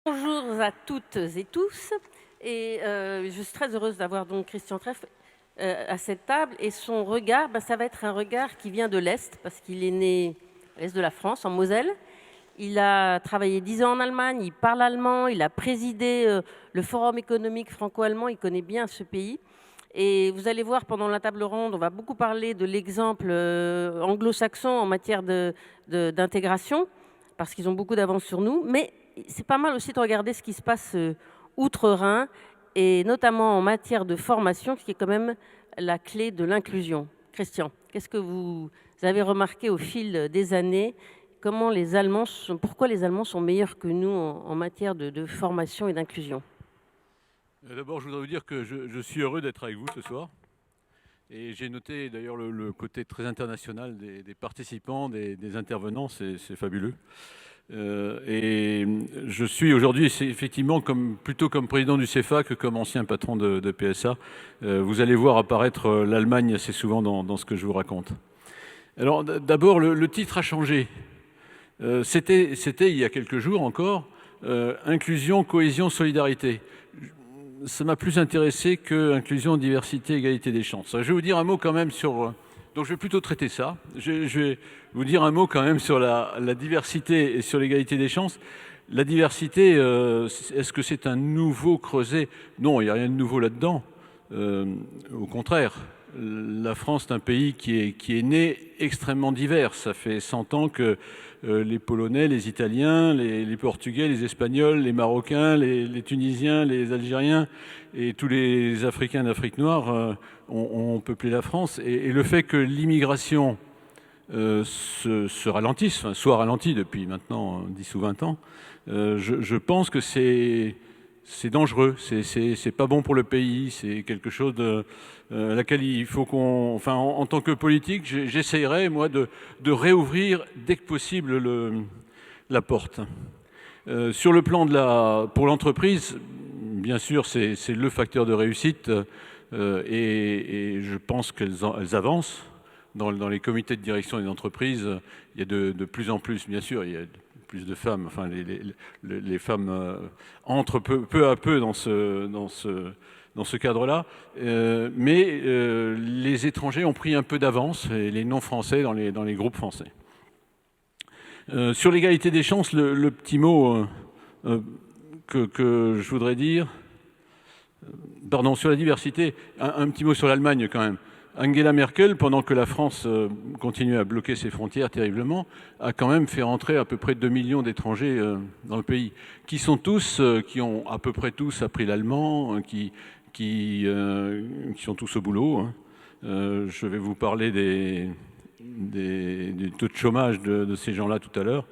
Bonjour à toutes et tous, et je suis très heureuse d'avoir donc Christian Treff à cette table, et son regard, ça va être un regard qui vient de l'Est, parce qu'il est né à l'Est de la France, en Moselle. Il a travaillé 10 ans en Allemagne, il parle allemand, il a présidé le Forum économique franco-allemand, il connaît bien ce pays. Et vous allez voir pendant la table ronde, on va beaucoup parler de l'exemple anglo-saxon en matière d'intégration, parce qu'ils ont beaucoup d'avance sur nous, mais c'est pas mal aussi de regarder ce qui se passe outre-Rhin, et notamment en matière de formation, qui est quand même la clé de l'inclusion. Christian, qu'est-ce que vous avez remarqué au fil des années? Pourquoi les Allemands sont meilleurs que nous en matière de formation et d'inclusion? D'abord, je voudrais vous dire que je suis heureux d'être avec vous ce soir. Et j'ai noté d'ailleurs le côté très international des participants, des intervenants, c'est fabuleux. Et je suis aujourd'hui effectivement plutôt comme président du CEFA que comme ancien patron de PSA. Vous allez voir apparaître l'Allemagne assez souvent dans ce que je vous raconte. Alors d'abord, le titre a changé. C'était il y a quelques jours encore, inclusion, cohésion, solidarité. Ça m'a plus intéressé que inclusion, diversité, égalité des chances. Je vais vous dire un mot quand même sur... Donc je vais plutôt traiter ça. Je vais vous dire un mot quand même sur la diversité et sur l'égalité des chances. La diversité, est-ce que c'est un nouveau creuset? Non, il n'y a rien de nouveau là-dedans. Au contraire, la France est un pays qui est né extrêmement divers. Ça fait 100 ans que les Polonais, les Italiens, les Portugais, les Espagnols, les Marocains, les Tunisiens, les Algériens et tous les Africains d'Afrique noire ont peuplé la France. Et le fait que l'immigration se ralentisse, enfin, soit ralentie depuis maintenant 10 ou 20 ans, je pense que c'est dangereux, c'est pas bon pour le pays, c'est quelque chose à laquelle il faut qu'on... Enfin, en tant que politique, j'essayerai, moi, de réouvrir dès que possible la porte. Sur le plan pour l'entreprise, bien sûr, c'est le facteur de réussite et je pense qu'elles avancent. Dans les comités de direction des entreprises, il y a de plus en plus, bien sûr, il y a plus de femmes. Enfin, les femmes entrent peu à peu dans ce cadre-là. Mais les étrangers ont pris un peu d'avance, et les non-français dans les groupes français. Sur l'égalité des chances, le petit mot que je voudrais dire... Pardon, sur la diversité, un petit mot sur l'Allemagne quand même. Angela Merkel, pendant que la France continuait à bloquer ses frontières terriblement, a quand même fait rentrer à peu près 2 millions d'étrangers dans le pays, qui ont à peu près tous appris l'allemand, qui sont tous au boulot. Hein. Je vais vous parler du taux de chômage de ces gens-là tout à l'heure.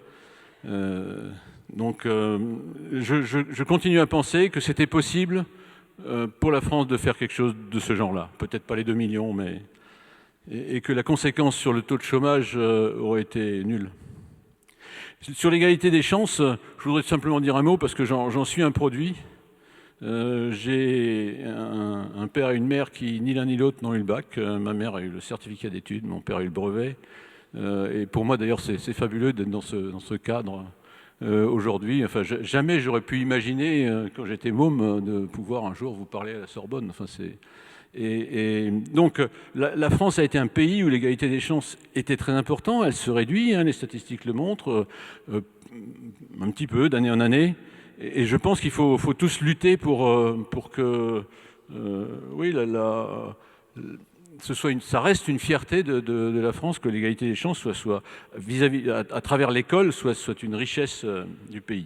Donc, je continue à penser que c'était possible pour la France de faire quelque chose de ce genre-là. Peut-être pas les 2 millions, mais... Et que la conséquence sur le taux de chômage aurait été nulle. Sur l'égalité des chances, je voudrais simplement dire un mot parce que j'en suis un produit. J'ai un père et une mère qui, ni l'un ni l'autre, n'ont eu le bac. Ma mère a eu le certificat d'études, mon père a eu le brevet. Et pour moi, d'ailleurs, c'est fabuleux d'être dans ce cadre aujourd'hui. Enfin, jamais j'aurais pu imaginer, quand j'étais môme, de pouvoir un jour vous parler à la Sorbonne. Enfin, Et donc, la France a été un pays où l'égalité des chances était très importante. Elle se réduit, les statistiques le montrent, un petit peu d'année en année. Et je pense qu'il faut tous lutter pour que, oui, ça reste une fierté de la France que l'égalité des chances soit vis-à-vis, à travers l'école, soit une richesse du pays.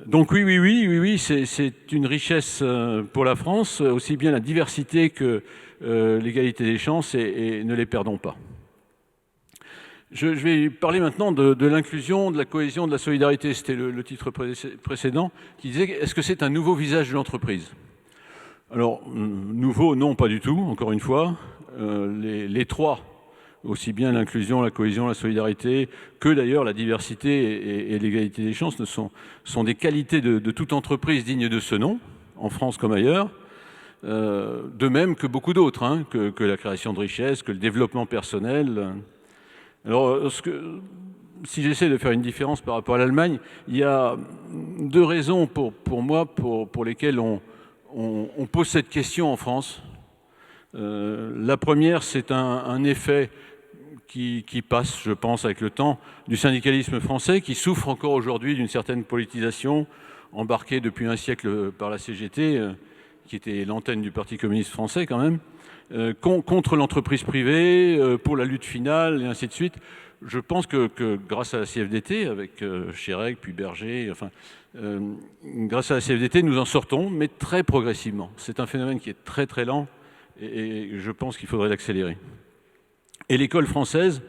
Donc oui, c'est une richesse pour la France, aussi bien la diversité que l'égalité des chances, et ne les perdons pas. Je vais parler maintenant de l'inclusion, de la cohésion, de la solidarité. C'était le titre précédent qui disait « Est-ce que c'est un nouveau visage de l'entreprise ?» Alors, nouveau, non, pas du tout, encore une fois. Les trois, aussi bien l'inclusion, la cohésion, la solidarité, que d'ailleurs la diversité et l'égalité des chances sont des qualités de toute entreprise digne de ce nom, en France comme ailleurs, de même que beaucoup d'autres, que la création de richesses, que le développement personnel. Alors, si j'essaie de faire une différence par rapport à l'Allemagne, il y a deux raisons pour moi pour lesquelles on pose cette question en France. La première, c'est un effet qui passe, je pense, avec le temps, du syndicalisme français, qui souffre encore aujourd'hui d'une certaine politisation, embarquée depuis un siècle par la CGT, qui était l'antenne du Parti communiste français quand même, contre l'entreprise privée, pour la lutte finale, et ainsi de suite. Je pense que grâce à la CFDT, avec Chérèque, puis Berger, enfin, grâce à la CFDT, nous en sortons, mais très progressivement. C'est un phénomène qui est très très lent, et je pense qu'il faudrait l'accélérer. Et l'école française,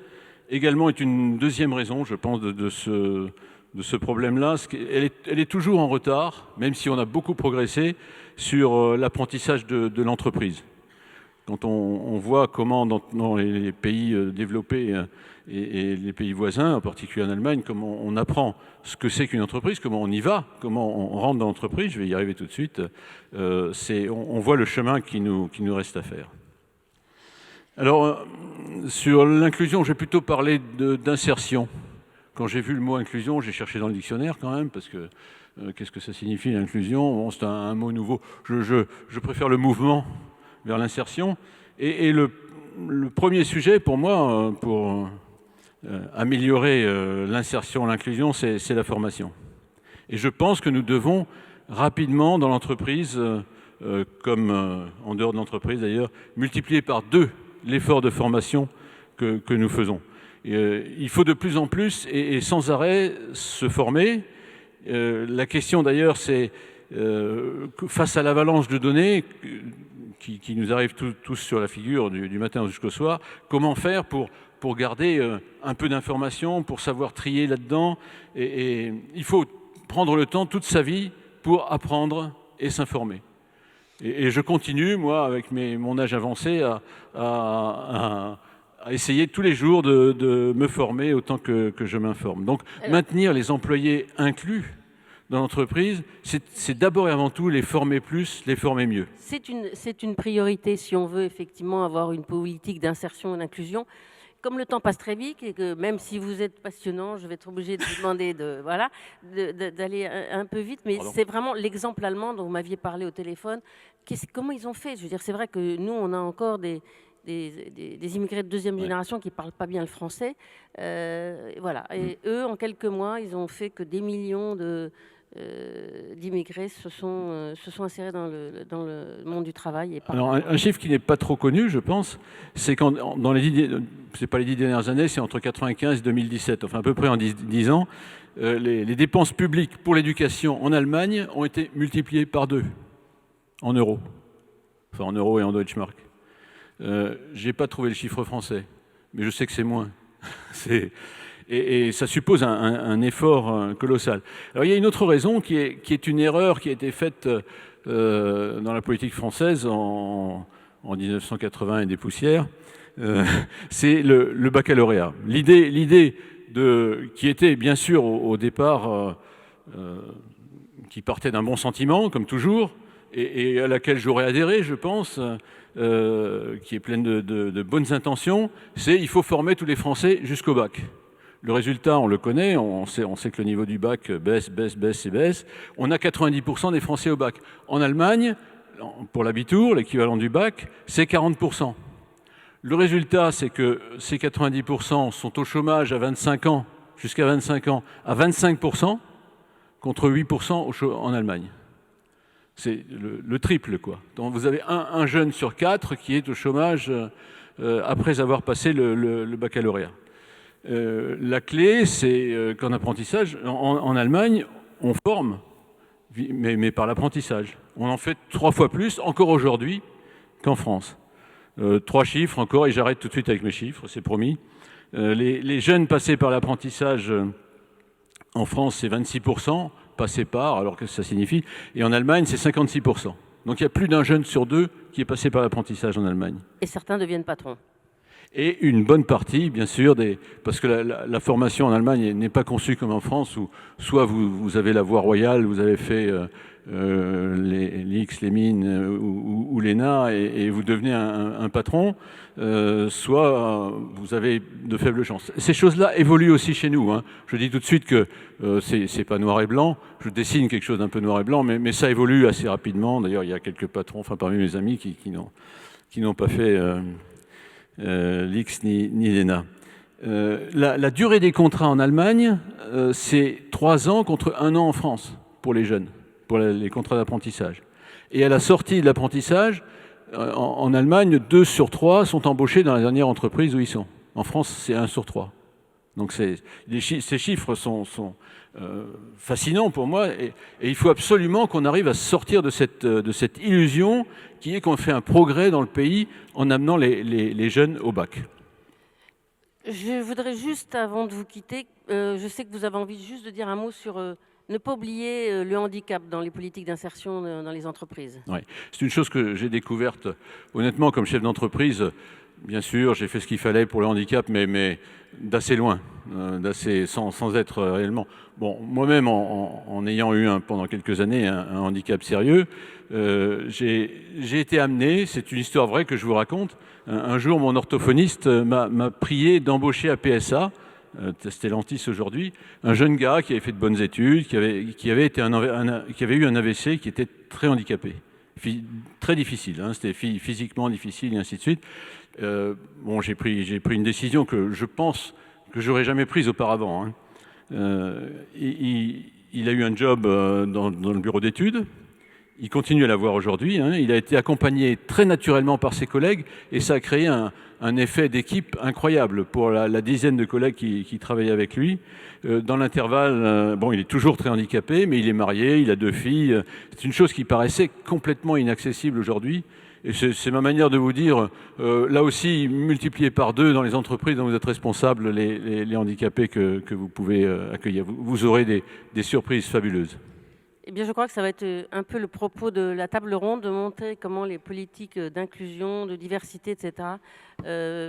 également, est une deuxième raison, je pense, de ce problème-là. Elle est toujours en retard, même si on a beaucoup progressé, sur l'apprentissage de l'entreprise. Quand on voit comment dans les pays développés et les pays voisins, en particulier en Allemagne, comment on apprend ce que c'est qu'une entreprise, comment on y va, comment on rentre dans l'entreprise, je vais y arriver tout de suite, on voit le chemin qui nous reste à faire. Alors, sur l'inclusion, je vais plutôt parler d'insertion. Quand j'ai vu le mot inclusion, j'ai cherché dans le dictionnaire quand même, parce que qu'est-ce que ça signifie l'inclusion? Bon, c'est un mot nouveau. Je préfère le mouvement vers l'insertion. Et le premier sujet pour moi, pour améliorer l'insertion, l'inclusion, c'est la formation. Et je pense que nous devons rapidement dans l'entreprise, comme en dehors de l'entreprise d'ailleurs, multiplier par 2 l'effort de formation que nous faisons. Il faut de plus en plus et sans arrêt se former. La question d'ailleurs, c'est face à l'avalanche de données qui nous arrivent tous sur la figure du matin jusqu'au soir, comment faire pour garder un peu d'informations, pour savoir trier là-dedans. Et il faut prendre le temps toute sa vie pour apprendre et s'informer. Et je continue, moi, avec mon âge avancé, à essayer tous les jours de me former autant que je m'informe. Donc, maintenir les employés inclus dans l'entreprise, c'est d'abord et avant tout les former plus, les former mieux. C'est une priorité si on veut effectivement avoir une politique d'insertion et d'inclusion. Comme le temps passe très vite et que même si vous êtes passionnant, je vais être obligée de vous demander d'aller un peu vite. Mais c'est vraiment l'exemple allemand dont vous m'aviez parlé au téléphone. Comment ils ont fait? Je veux dire, c'est vrai que nous, on a encore des immigrés de deuxième génération qui ne parlent pas bien le français. Voilà. Et eux, en quelques mois, ils ont fait que des millions d'immigrés se sont insérés dans le monde du travail. Alors, un chiffre qui n'est pas trop connu, je pense, c'est quand c'est pas les 10 dernières années, c'est entre 1995 et 2017, enfin à peu près en 10 ans, les dépenses publiques pour l'éducation en Allemagne ont été multipliées par 2 en euros. Enfin en euros et en Deutschmark. J'ai pas trouvé le chiffre français, mais je sais que c'est moins. Et ça suppose un effort colossal. Alors il y a une autre raison qui est une erreur qui a été faite dans la politique française en 1980 et des poussières, c'est le baccalauréat. L'idée qui était bien sûr au départ, qui partait d'un bon sentiment, comme toujours, et à laquelle j'aurais adhéré, je pense, qui est pleine de bonnes intentions, c'est il faut former tous les Français jusqu'au bac. Le résultat, on le connaît, on sait que le niveau du bac baisse. On a 90% des Français au bac. En Allemagne, pour l'abitur, l'équivalent du bac, c'est 40%. Le résultat, c'est que ces 90% sont au chômage à 25 ans, jusqu'à 25 ans, à 25%, contre 8% en Allemagne. C'est le triple, quoi. Donc vous avez un jeune sur 4 qui est au chômage après avoir passé le baccalauréat. La clé, c'est qu'en apprentissage, en Allemagne, on forme, mais par l'apprentissage. On en fait 3 fois plus, encore aujourd'hui, qu'en France. 3 chiffres encore, et j'arrête tout de suite avec mes chiffres, c'est promis. Les jeunes passés par l'apprentissage en France, c'est 26%, passés par, alors que ça signifie, et en Allemagne, c'est 56%. Donc il y a plus d'un jeune sur 2 qui est passé par l'apprentissage en Allemagne. Et certains deviennent patrons. Et une bonne partie, bien sûr, parce que la formation en Allemagne n'est pas conçue comme en France, où soit vous avez la voie royale, vous avez fait l'X, les mines ou l'ENA, et vous devenez un patron, soit vous avez de faibles chances. Ces choses-là évoluent aussi chez nous. Hein. Je dis tout de suite que c'est pas noir et blanc, je dessine quelque chose d'un peu noir et blanc, mais ça évolue assez rapidement. D'ailleurs, il y a quelques patrons, enfin parmi mes amis, qui n'ont pas fait... l'X ni l'ENA. La durée des contrats en Allemagne, c'est 3 ans contre 1 an en France pour les jeunes, pour les contrats d'apprentissage. Et à la sortie de l'apprentissage, en Allemagne, 2 sur 3 sont embauchés dans la dernière entreprise où ils sont. En France, c'est 1 sur 3. Donc ces chiffres sont fascinants pour moi, et il faut absolument qu'on arrive à sortir de cette illusion qui est qu'on fait un progrès dans le pays en amenant les jeunes au bac. Je voudrais juste, avant de vous quitter, je sais que vous avez envie juste de dire un mot sur ne pas oublier le handicap dans les politiques d'insertion dans les entreprises. Oui, c'est une chose que j'ai découverte, honnêtement, comme chef d'entreprise. Bien sûr, j'ai fait ce qu'il fallait pour le handicap, mais d'assez loin, sans être réellement... Bon, moi-même, en ayant eu pendant quelques années un handicap sérieux, j'ai été amené, c'est une histoire vraie que je vous raconte, un jour mon orthophoniste m'a prié d'embaucher à PSA, Stellantis aujourd'hui, un jeune gars qui avait fait de bonnes études, qui avait eu un AVC, qui était très handicapé. Très difficile, hein, c'était physiquement difficile et ainsi de suite. Bon, j'ai pris une décision que je pense que j'aurais jamais prise auparavant. Hein. Il a eu un job dans le bureau d'études. Il continue à l'avoir aujourd'hui. Hein. Il a été accompagné très naturellement par ses collègues et ça a créé un effet d'équipe incroyable pour la dizaine de collègues qui travaillaient avec lui. Dans l'intervalle, bon, il est toujours très handicapé, mais il est marié, il a 2 filles. C'est une chose qui paraissait complètement inaccessible aujourd'hui. Et c'est ma manière de vous dire, là aussi, multipliez par 2 dans les entreprises dont vous êtes responsables les handicapés que vous pouvez accueillir. Vous aurez des surprises fabuleuses. Eh bien, je crois que ça va être un peu le propos de la table ronde, de montrer comment les politiques d'inclusion, de diversité, etc.,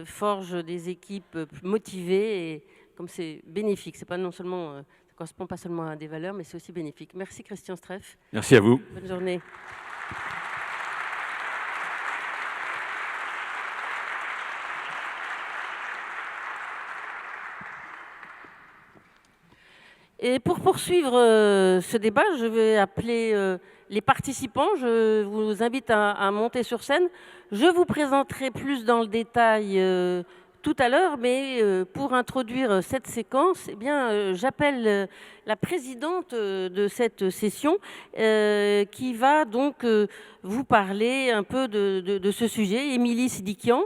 forgent des équipes motivées, et comme c'est bénéfique. C'est pas non seulement, ça ne correspond pas seulement à des valeurs, mais c'est aussi bénéfique. Merci Christian Streff. Merci à vous. Bonne journée. Et pour poursuivre ce débat, je vais appeler les participants. Je vous invite à monter sur scène. Je vous présenterai plus dans le détail tout à l'heure, mais pour introduire cette séquence, eh bien, j'appelle la présidente de cette session qui va donc vous parler un peu de ce sujet, Émilie Sidikian.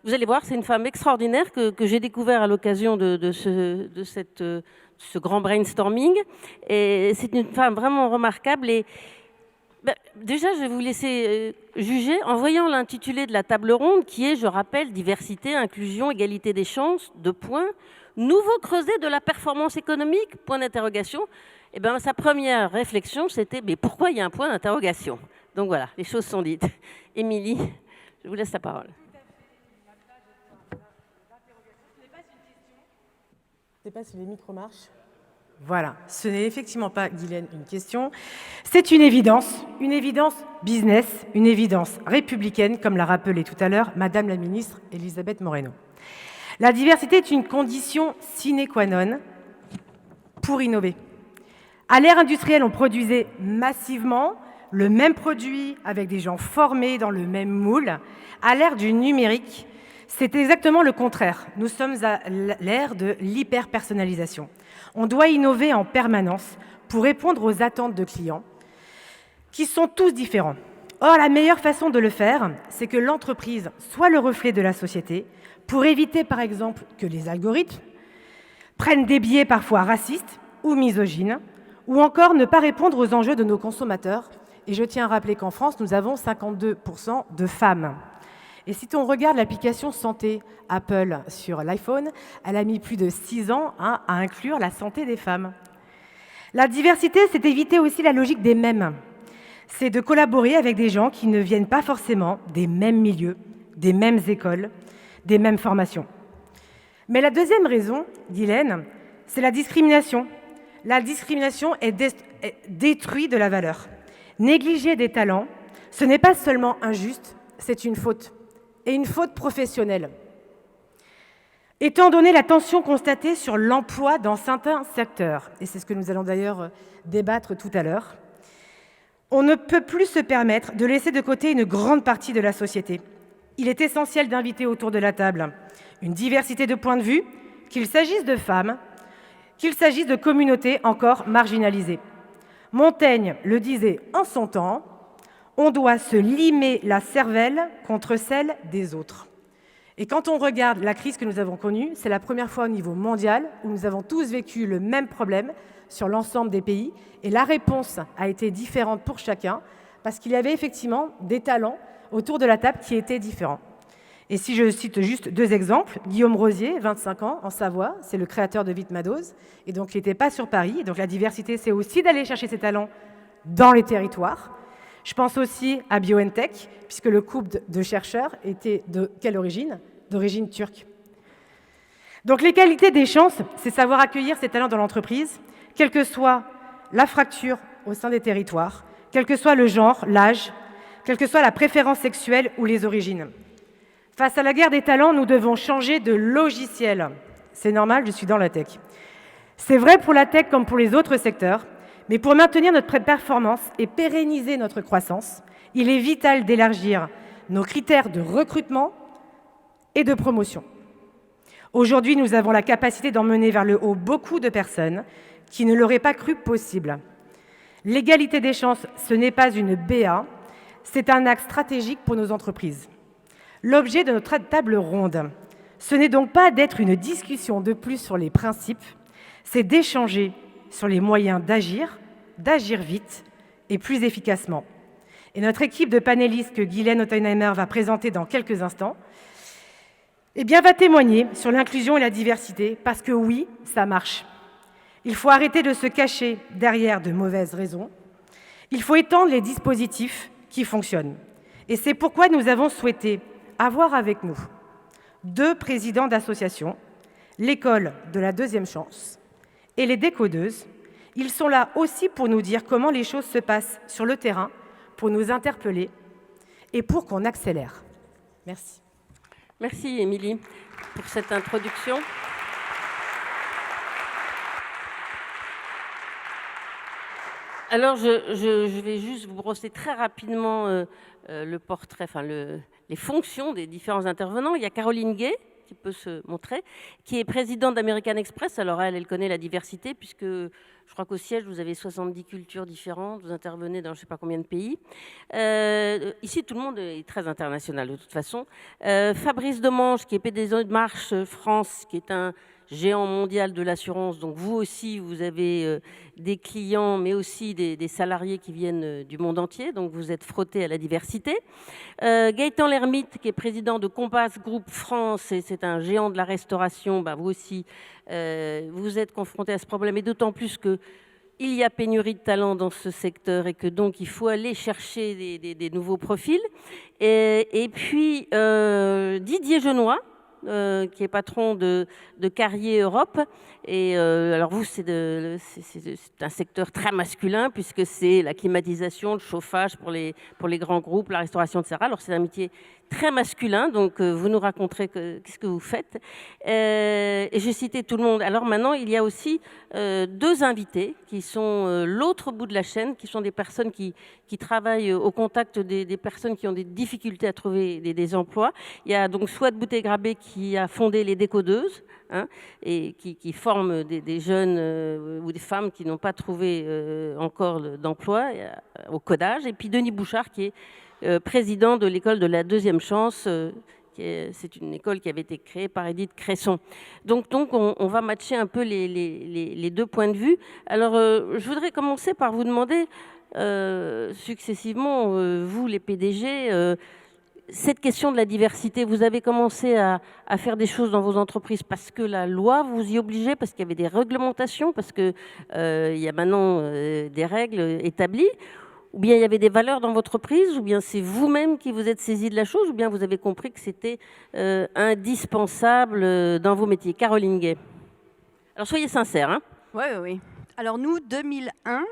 Vous allez voir, c'est une femme extraordinaire que j'ai découvert à l'occasion de ce grand brainstorming. Et c'est une femme vraiment remarquable. Et déjà, je vais vous laisser juger en voyant l'intitulé de la table ronde qui est, je rappelle, diversité, inclusion, égalité des chances, 2 points, nouveau creuset de la performance économique, point d'interrogation. Eh ben, sa première réflexion, c'était mais pourquoi il y a un point d'interrogation? Donc voilà, les choses sont dites. Émilie, je vous laisse la parole. Je ne sais pas si les micros marchent. Voilà, ce n'est effectivement pas, Guylaine, une question. C'est une évidence business, une évidence républicaine, comme l'a rappelé tout à l'heure Madame la ministre Elisabeth Moreno. La diversité est une condition sine qua non pour innover. À l'ère industrielle, on produisait massivement le même produit avec des gens formés dans le même moule. À l'ère du numérique, c'est exactement le contraire. Nous sommes à l'ère de l'hyper-personnalisation. On doit innover en permanence pour répondre aux attentes de clients qui sont tous différents. Or, la meilleure façon de le faire, c'est que l'entreprise soit le reflet de la société pour éviter, par exemple, que les algorithmes prennent des biais parfois racistes ou misogynes, ou encore ne pas répondre aux enjeux de nos consommateurs. Et je tiens à rappeler qu'en France, nous avons 52% de femmes. Et si on regarde l'application santé Apple sur l'iPhone, elle a mis plus de 6 ans à inclure la santé des femmes. La diversité, c'est éviter aussi la logique des mêmes. C'est de collaborer avec des gens qui ne viennent pas forcément des mêmes milieux, des mêmes écoles, des mêmes formations. Mais la deuxième raison, Guylaine, c'est la discrimination. La discrimination est détruite de la valeur. Négliger des talents, ce n'est pas seulement injuste, c'est une faute. Et une faute professionnelle. Étant donné la tension constatée sur l'emploi dans certains secteurs, et c'est ce que nous allons d'ailleurs débattre tout à l'heure, on ne peut plus se permettre de laisser de côté une grande partie de la société. Il est essentiel d'inviter autour de la table une diversité de points de vue, qu'il s'agisse de femmes, qu'il s'agisse de communautés encore marginalisées. Montaigne le disait en son temps, on doit se limer la cervelle contre celle des autres. Et quand on regarde la crise que nous avons connue, c'est la première fois au niveau mondial où nous avons tous vécu le même problème sur l'ensemble des pays. Et la réponse a été différente pour chacun, parce qu'il y avait effectivement des talents autour de la table qui étaient différents. Et si je cite juste 2 exemples, Guillaume Rosier, 25 ans, en Savoie, c'est le créateur de Vite Madoz, et donc il n'était pas sur Paris. Et donc la diversité, c'est aussi d'aller chercher ses talents dans les territoires. Je pense aussi à BioNTech, puisque le couple de chercheurs était de quelle origine? D'origine turque. Donc l'égalité des chances, c'est savoir accueillir ces talents dans l'entreprise, quelle que soit la fracture au sein des territoires, quel que soit le genre, l'âge, quelle que soit la préférence sexuelle ou les origines. Face à la guerre des talents, nous devons changer de logiciel. C'est normal, je suis dans la tech. C'est vrai pour la tech comme pour les autres secteurs. Mais pour maintenir notre performance et pérenniser notre croissance, il est vital d'élargir nos critères de recrutement et de promotion. Aujourd'hui, nous avons la capacité d'emmener vers le haut beaucoup de personnes qui ne l'auraient pas cru possible. L'égalité des chances, ce n'est pas une BA, c'est un axe stratégique pour nos entreprises. L'objet de notre table ronde, ce n'est donc pas d'être une discussion de plus sur les principes, c'est d'échanger sur les moyens d'agir vite et plus efficacement. Et notre équipe de panélistes que Guylaine Ottenheimer va présenter dans quelques instants, va témoigner sur l'inclusion et la diversité, parce que oui, ça marche. Il faut arrêter de se cacher derrière de mauvaises raisons. Il faut étendre les dispositifs qui fonctionnent. Et c'est pourquoi nous avons souhaité avoir avec nous 2 présidents d'associations, l'école de la deuxième chance et les décodeuses. Ils sont là aussi pour nous dire comment les choses se passent sur le terrain, pour nous interpeller et pour qu'on accélère. Merci. Merci, Émilie, pour cette introduction. Alors, je vais juste vous brosser très rapidement le portrait, les fonctions des différents intervenants. Il y a Caroline Gay, qui peut se montrer, qui est présidente d'American Express. Alors elle connaît la diversité, puisque je crois qu'au siège, vous avez 70 cultures différentes, vous intervenez dans je ne sais pas combien de pays. Ici, tout le monde est très international, de toute façon. Fabrice Demange, qui est PDG de Marche France, qui est un géant mondial de l'assurance. Donc vous aussi, vous avez des clients, mais aussi des salariés qui viennent du monde entier. Donc vous êtes frottés à la diversité. Gaëtan Lermite, qui est président de Compass Group France, et c'est un géant de la restauration. Vous aussi, vous êtes confronté à ce problème, et d'autant plus que il y a pénurie de talents dans ce secteur et que donc il faut aller chercher des nouveaux profils. Et puis Didier Genois, qui est patron de Carrier Europe. Et alors vous, c'est un secteur très masculin puisque c'est la climatisation, le chauffage pour les grands groupes, la restauration, etc. Alors c'est un métier très masculin, donc vous nous raconterez qu'est-ce que vous faites. Et j'ai cité tout le monde. Alors maintenant, il y a aussi 2 invités qui sont l'autre bout de la chaîne, qui sont des personnes qui travaillent au contact des personnes qui ont des difficultés à trouver des emplois. Il y a donc Souad Boutegrabé qui a fondé les Décodeuses, hein, et qui forment des jeunes ou des femmes qui n'ont pas trouvé encore d'emploi au codage. Et puis Denis Bouchard qui est président de l'école de la deuxième chance. C'est une école qui avait été créée par Édith Cresson. Donc on va matcher un peu les 2 points de vue. Alors, je voudrais commencer par vous demander successivement, vous les PDG, cette question de la diversité, vous avez commencé à faire des choses dans vos entreprises parce que la loi vous y obligeait, parce qu'il y avait des réglementations, parce qu'il y a maintenant des règles établies, ou bien il y avait des valeurs dans votre entreprise, ou bien c'est vous-même qui vous êtes saisi de la chose, ou bien vous avez compris que c'était indispensable dans vos métiers. Caroline Gay. Alors soyez sincère. Hein. Oui. Alors nous, 2001,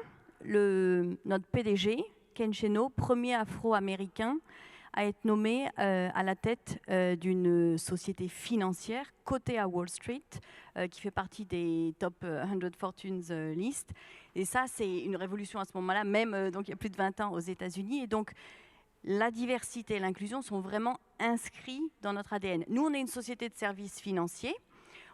notre PDG, Ken Cheno, premier afro-américain, à être nommé à la tête d'une société financière cotée à Wall Street, qui fait partie des top 100 Fortunes list. Et ça, c'est une révolution à ce moment-là, même donc il y a plus de 20 ans aux États-Unis. Et donc, la diversité et l'inclusion sont vraiment inscrits dans notre ADN. Nous, on est une société de services financiers.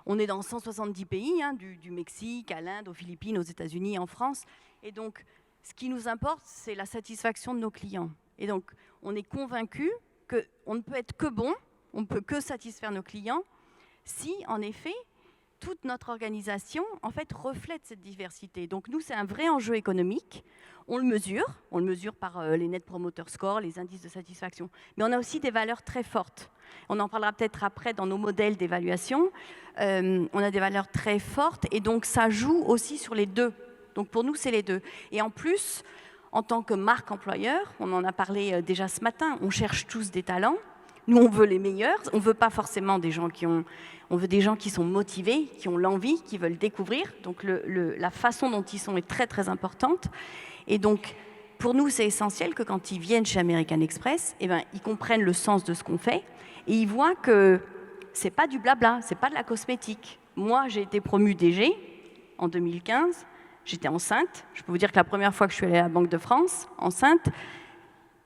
On est dans 170 pays, hein, du Mexique à l'Inde, aux Philippines, aux États-Unis, en France. Et donc, ce qui nous importe, c'est la satisfaction de nos clients. Et donc, on est convaincu qu'on ne peut être que bon, on ne peut que satisfaire nos clients si, en effet, toute notre organisation, en fait, reflète cette diversité. Donc, nous, c'est un vrai enjeu économique. On le mesure par les Net Promoter Score, les indices de satisfaction. Mais on a aussi des valeurs très fortes. On en parlera peut-être après dans nos modèles d'évaluation. On a des valeurs très fortes et donc, ça joue aussi sur les 2. Donc, pour nous, c'est les 2. Et en plus, en tant que marque employeur, on en a parlé déjà ce matin, on cherche tous des talents. Nous, on veut les meilleurs. On ne veut pas forcément des gens on veut des gens qui sont motivés, qui ont l'envie, qui veulent découvrir. Donc, la façon dont ils sont est très, très importante. Et donc, pour nous, c'est essentiel que quand ils viennent chez American Express, eh ben, ils comprennent le sens de ce qu'on fait et ils voient que ce n'est pas du blabla, ce n'est pas de la cosmétique. Moi, j'ai été promue DG en 2015. J'étais enceinte. Je peux vous dire que la première fois que je suis allée à la Banque de France, enceinte,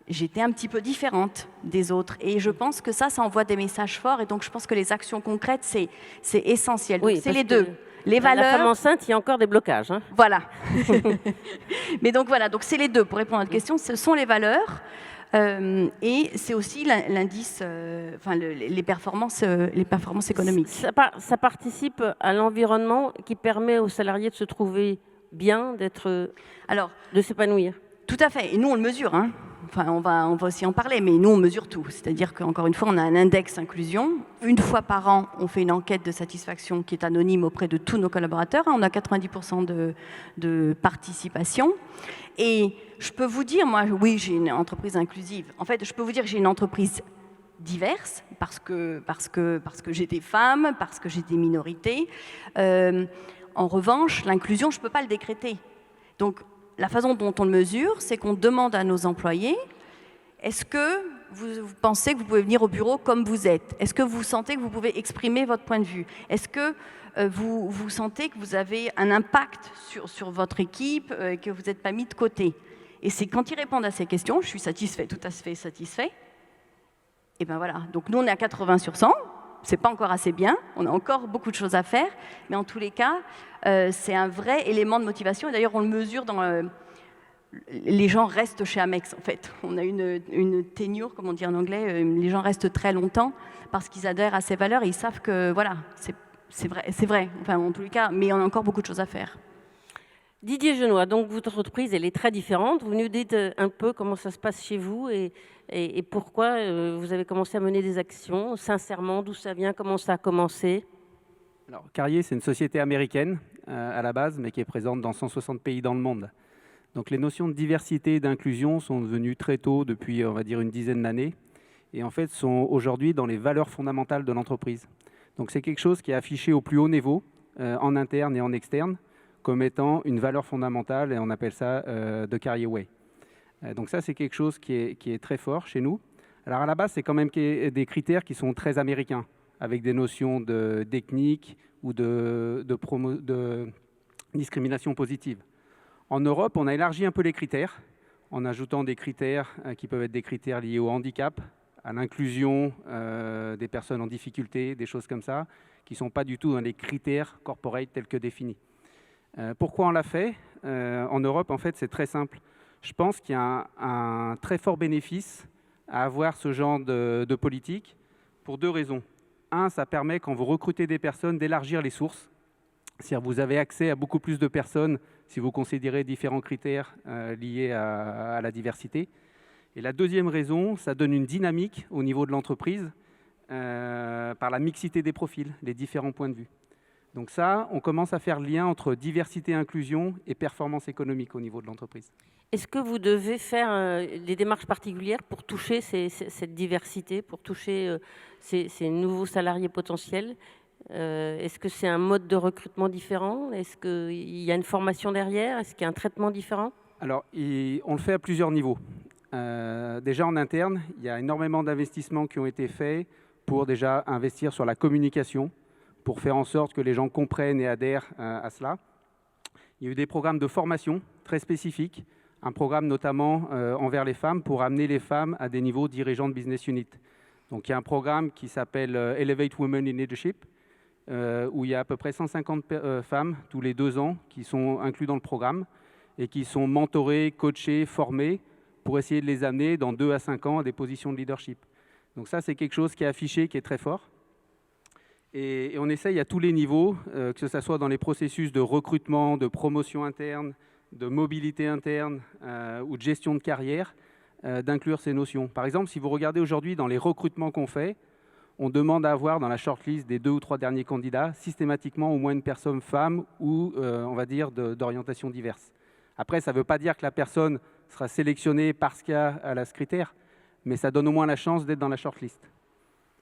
j'étais un petit peu différente des autres. Et je pense que ça envoie des messages forts. Et donc, je pense que les actions concrètes, c'est essentiel. Oui, c'est les 2. Les valeurs. La femme enceinte, il y a encore des blocages. Hein. Voilà. Mais donc, voilà. Donc, c'est les 2. Pour répondre à votre question, ce sont les valeurs. Et c'est aussi l'indice, les performances économiques. Ça participe à l'environnement qui permet aux salariés de se trouver bien, de s'épanouir. Tout à fait. Et nous, on le mesure. Hein. Enfin, on va aussi en parler, mais nous, on mesure tout. C'est-à-dire qu'encore une fois, on a un index inclusion. Une fois par an, on fait une enquête de satisfaction qui est anonyme auprès de tous nos collaborateurs. On a 90% de participation. Et je peux vous dire, moi, oui, j'ai une entreprise inclusive. En fait, je peux vous dire que j'ai une entreprise diverse parce que j'ai des femmes, parce que j'ai des minorités. En revanche, l'inclusion, je ne peux pas le décréter. Donc, la façon dont on le mesure, c'est qu'on demande à nos employés, est-ce que vous pensez que vous pouvez venir au bureau comme vous êtes? Est-ce que vous sentez que vous pouvez exprimer votre point de vue? Est-ce que vous sentez que vous avez un impact sur votre équipe et que vous n'êtes pas mis de côté? Et c'est quand ils répondent à ces questions, je suis satisfait, tout à fait satisfait. Et bien voilà, donc nous on est à 80 sur 100. C'est pas encore assez bien, on a encore beaucoup de choses à faire, mais en tous les cas, c'est un vrai élément de motivation. Et d'ailleurs, on le mesure dans... les gens restent chez Amex, en fait. On a une tenure, comme on dit en anglais, les gens restent très longtemps parce qu'ils adhèrent à ces valeurs et ils savent que, voilà, c'est vrai, enfin, en tous les cas, mais on a encore beaucoup de choses à faire. Didier Genois, donc votre entreprise, elle est très différente. Vous nous dites un peu comment ça se passe chez vous et pourquoi vous avez commencé à mener des actions, sincèrement, d'où ça vient, comment ça a commencé? Alors, Carrier, c'est une société américaine à la base, mais qui est présente dans 160 pays dans le monde. Donc les notions de diversité et d'inclusion sont devenues très tôt, depuis on va dire une dizaine d'années, et en fait sont aujourd'hui dans les valeurs fondamentales de l'entreprise. Donc c'est quelque chose qui est affiché au plus haut niveau, en interne et en externe, comme étant une valeur fondamentale, et on appelle ça the career way. Donc ça, c'est quelque chose qui est très fort chez nous. Alors à la base, c'est quand même des critères qui sont très américains, avec des notions de technique ou de discrimination positive. En Europe, on a élargi un peu les critères, en ajoutant des critères qui peuvent être des critères liés au handicap, à l'inclusion des personnes en difficulté, des choses comme ça, qui ne sont pas du tout dans les critères corporate tels que définis. Pourquoi on l'a fait en Europe, en fait, c'est très simple. Je pense qu'il y a un très fort bénéfice à avoir ce genre de politique pour deux raisons. Un, ça permet, quand vous recrutez des personnes, d'élargir les sources. C'est-à-dire que vous avez accès à beaucoup plus de personnes si vous considérez différents critères liés à la diversité. Et la deuxième raison, ça donne une dynamique au niveau de l'entreprise par la mixité des profils, les différents points de vue. Donc ça, on commence à faire le lien entre diversité, inclusion et performance économique au niveau de l'entreprise. Est-ce que vous devez faire des démarches particulières pour toucher cette diversité, pour toucher ces nouveaux salariés potentiels? Est-ce que c'est un mode de recrutement différent? Est-ce qu'il y a une formation derrière? Est-ce qu'il y a un traitement différent? Alors, on le fait à plusieurs niveaux. Déjà en interne, il y a énormément d'investissements qui ont été faits pour déjà investir sur la communication, pour faire en sorte que les gens comprennent et adhèrent à cela. Il y a eu des programmes de formation très spécifiques, un programme notamment envers les femmes pour amener les femmes à des niveaux dirigeants de business unit. Donc il y a un programme qui s'appelle Elevate Women in Leadership, où il y a à peu près 150 femmes tous les 2 ans qui sont incluses dans le programme et qui sont mentorées, coachées, formées pour essayer de les amener dans 2 à 5 ans à des positions de leadership. Donc ça, c'est quelque chose qui est affiché, qui est très fort. Et on essaye à tous les niveaux, que ce soit dans les processus de recrutement, de promotion interne, de mobilité interne ou de gestion de carrière, d'inclure ces notions. Par exemple, si vous regardez aujourd'hui dans les recrutements qu'on fait, on demande à avoir dans la shortlist des 2 ou 3 derniers candidats systématiquement au moins une personne femme ou, on va dire, d'orientation diverse. Après, ça ne veut pas dire que la personne sera sélectionnée parce qu'elle a ce critère, mais ça donne au moins la chance d'être dans la shortlist.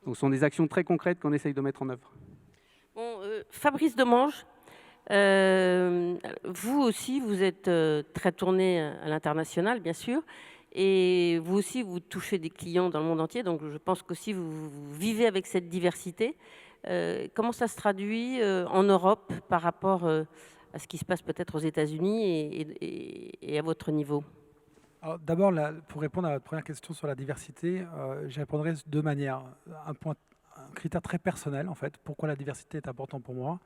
Donc, ce sont des actions très concrètes qu'on essaye de mettre en œuvre. Bon, Fabrice Demange, vous aussi, vous êtes très tourné à l'international, bien sûr, et vous aussi, vous touchez des clients dans le monde entier, donc je pense qu'aussi vous vivez avec cette diversité. Comment ça se traduit en Europe par rapport à ce qui se passe peut-être aux États-Unis et à votre niveau? D'abord, pour répondre à votre première question sur la diversité, j'y répondrai de 2 manières. Un critère très personnel, en fait, pourquoi la diversité est importante pour moi,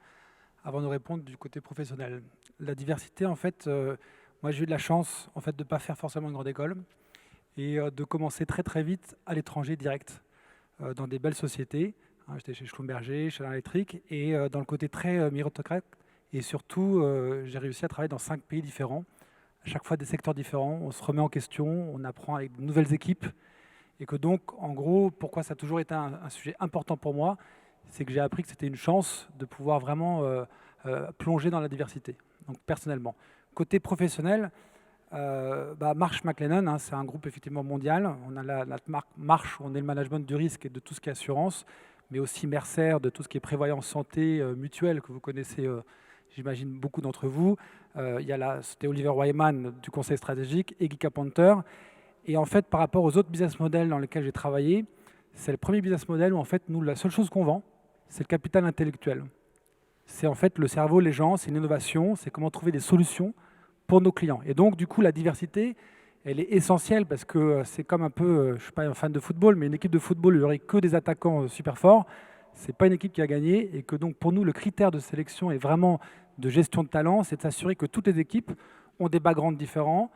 avant de répondre du côté professionnel. La diversité, en fait, moi j'ai eu de la chance en fait, de ne pas faire forcément une grande école et de commencer très très vite à l'étranger direct, dans des belles sociétés. J'étais chez Schlumberger, chez Electric, et dans le côté très méritocrate. Et surtout, j'ai réussi à travailler dans 5 pays différents, à chaque fois des secteurs différents. On se remet en question, on apprend avec de nouvelles équipes. Et que donc, en gros, pourquoi ça a toujours été un sujet important pour moi, c'est que j'ai appris que c'était une chance de pouvoir vraiment plonger dans la diversité, donc personnellement. Côté professionnel, Marsh McLennan, c'est un groupe effectivement mondial. On a la marque Marsh, où on est le management du risque et de tout ce qui est assurance, mais aussi Mercer, de tout ce qui est prévoyance santé mutuelle, que vous connaissez, j'imagine, beaucoup d'entre vous. C'était Oliver Wyman du conseil stratégique et Guy Carpenter. Et en fait, par rapport aux autres business models dans lesquels j'ai travaillé, c'est le premier business model où en fait, nous, la seule chose qu'on vend, c'est le capital intellectuel. C'est en fait le cerveau, les gens, c'est une innovation, c'est comment trouver des solutions pour nos clients. Et donc, du coup, la diversité, elle est essentielle parce que c'est comme un peu, je ne suis pas un fan de football, mais une équipe de football, il n'y aurait que des attaquants super forts. Ce n'est pas une équipe qui a gagné et que donc, pour nous, le critère de sélection est vraiment de gestion de talent, c'est de s'assurer que toutes les équipes ont des backgrounds différents,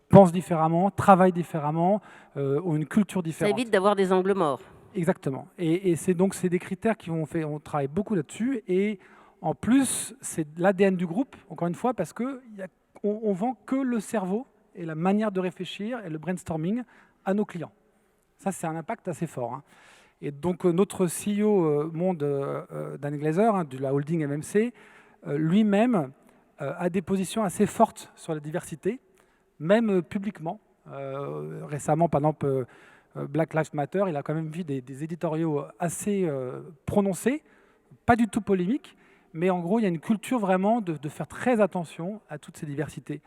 pensent différemment, travaillent différemment, ont une culture différente. Ça évite d'avoir des angles morts. Exactement. Et c'est des critères qui ont fait, on travaille beaucoup là-dessus. Et en plus, c'est l'ADN du groupe, encore une fois, parce qu'on vend que le cerveau et la manière de réfléchir et le brainstorming à nos clients. Ça, c'est un impact assez fort. Et donc, notre CEO monde, Dan Glaser, de la holding MMC, lui-même a des positions assez fortes sur la diversité, même publiquement. Récemment, par exemple, Black Lives Matter, il a quand même vu des éditoriaux assez prononcés, pas du tout polémiques, mais en gros, il y a une culture vraiment de faire très attention à toutes ces diversités.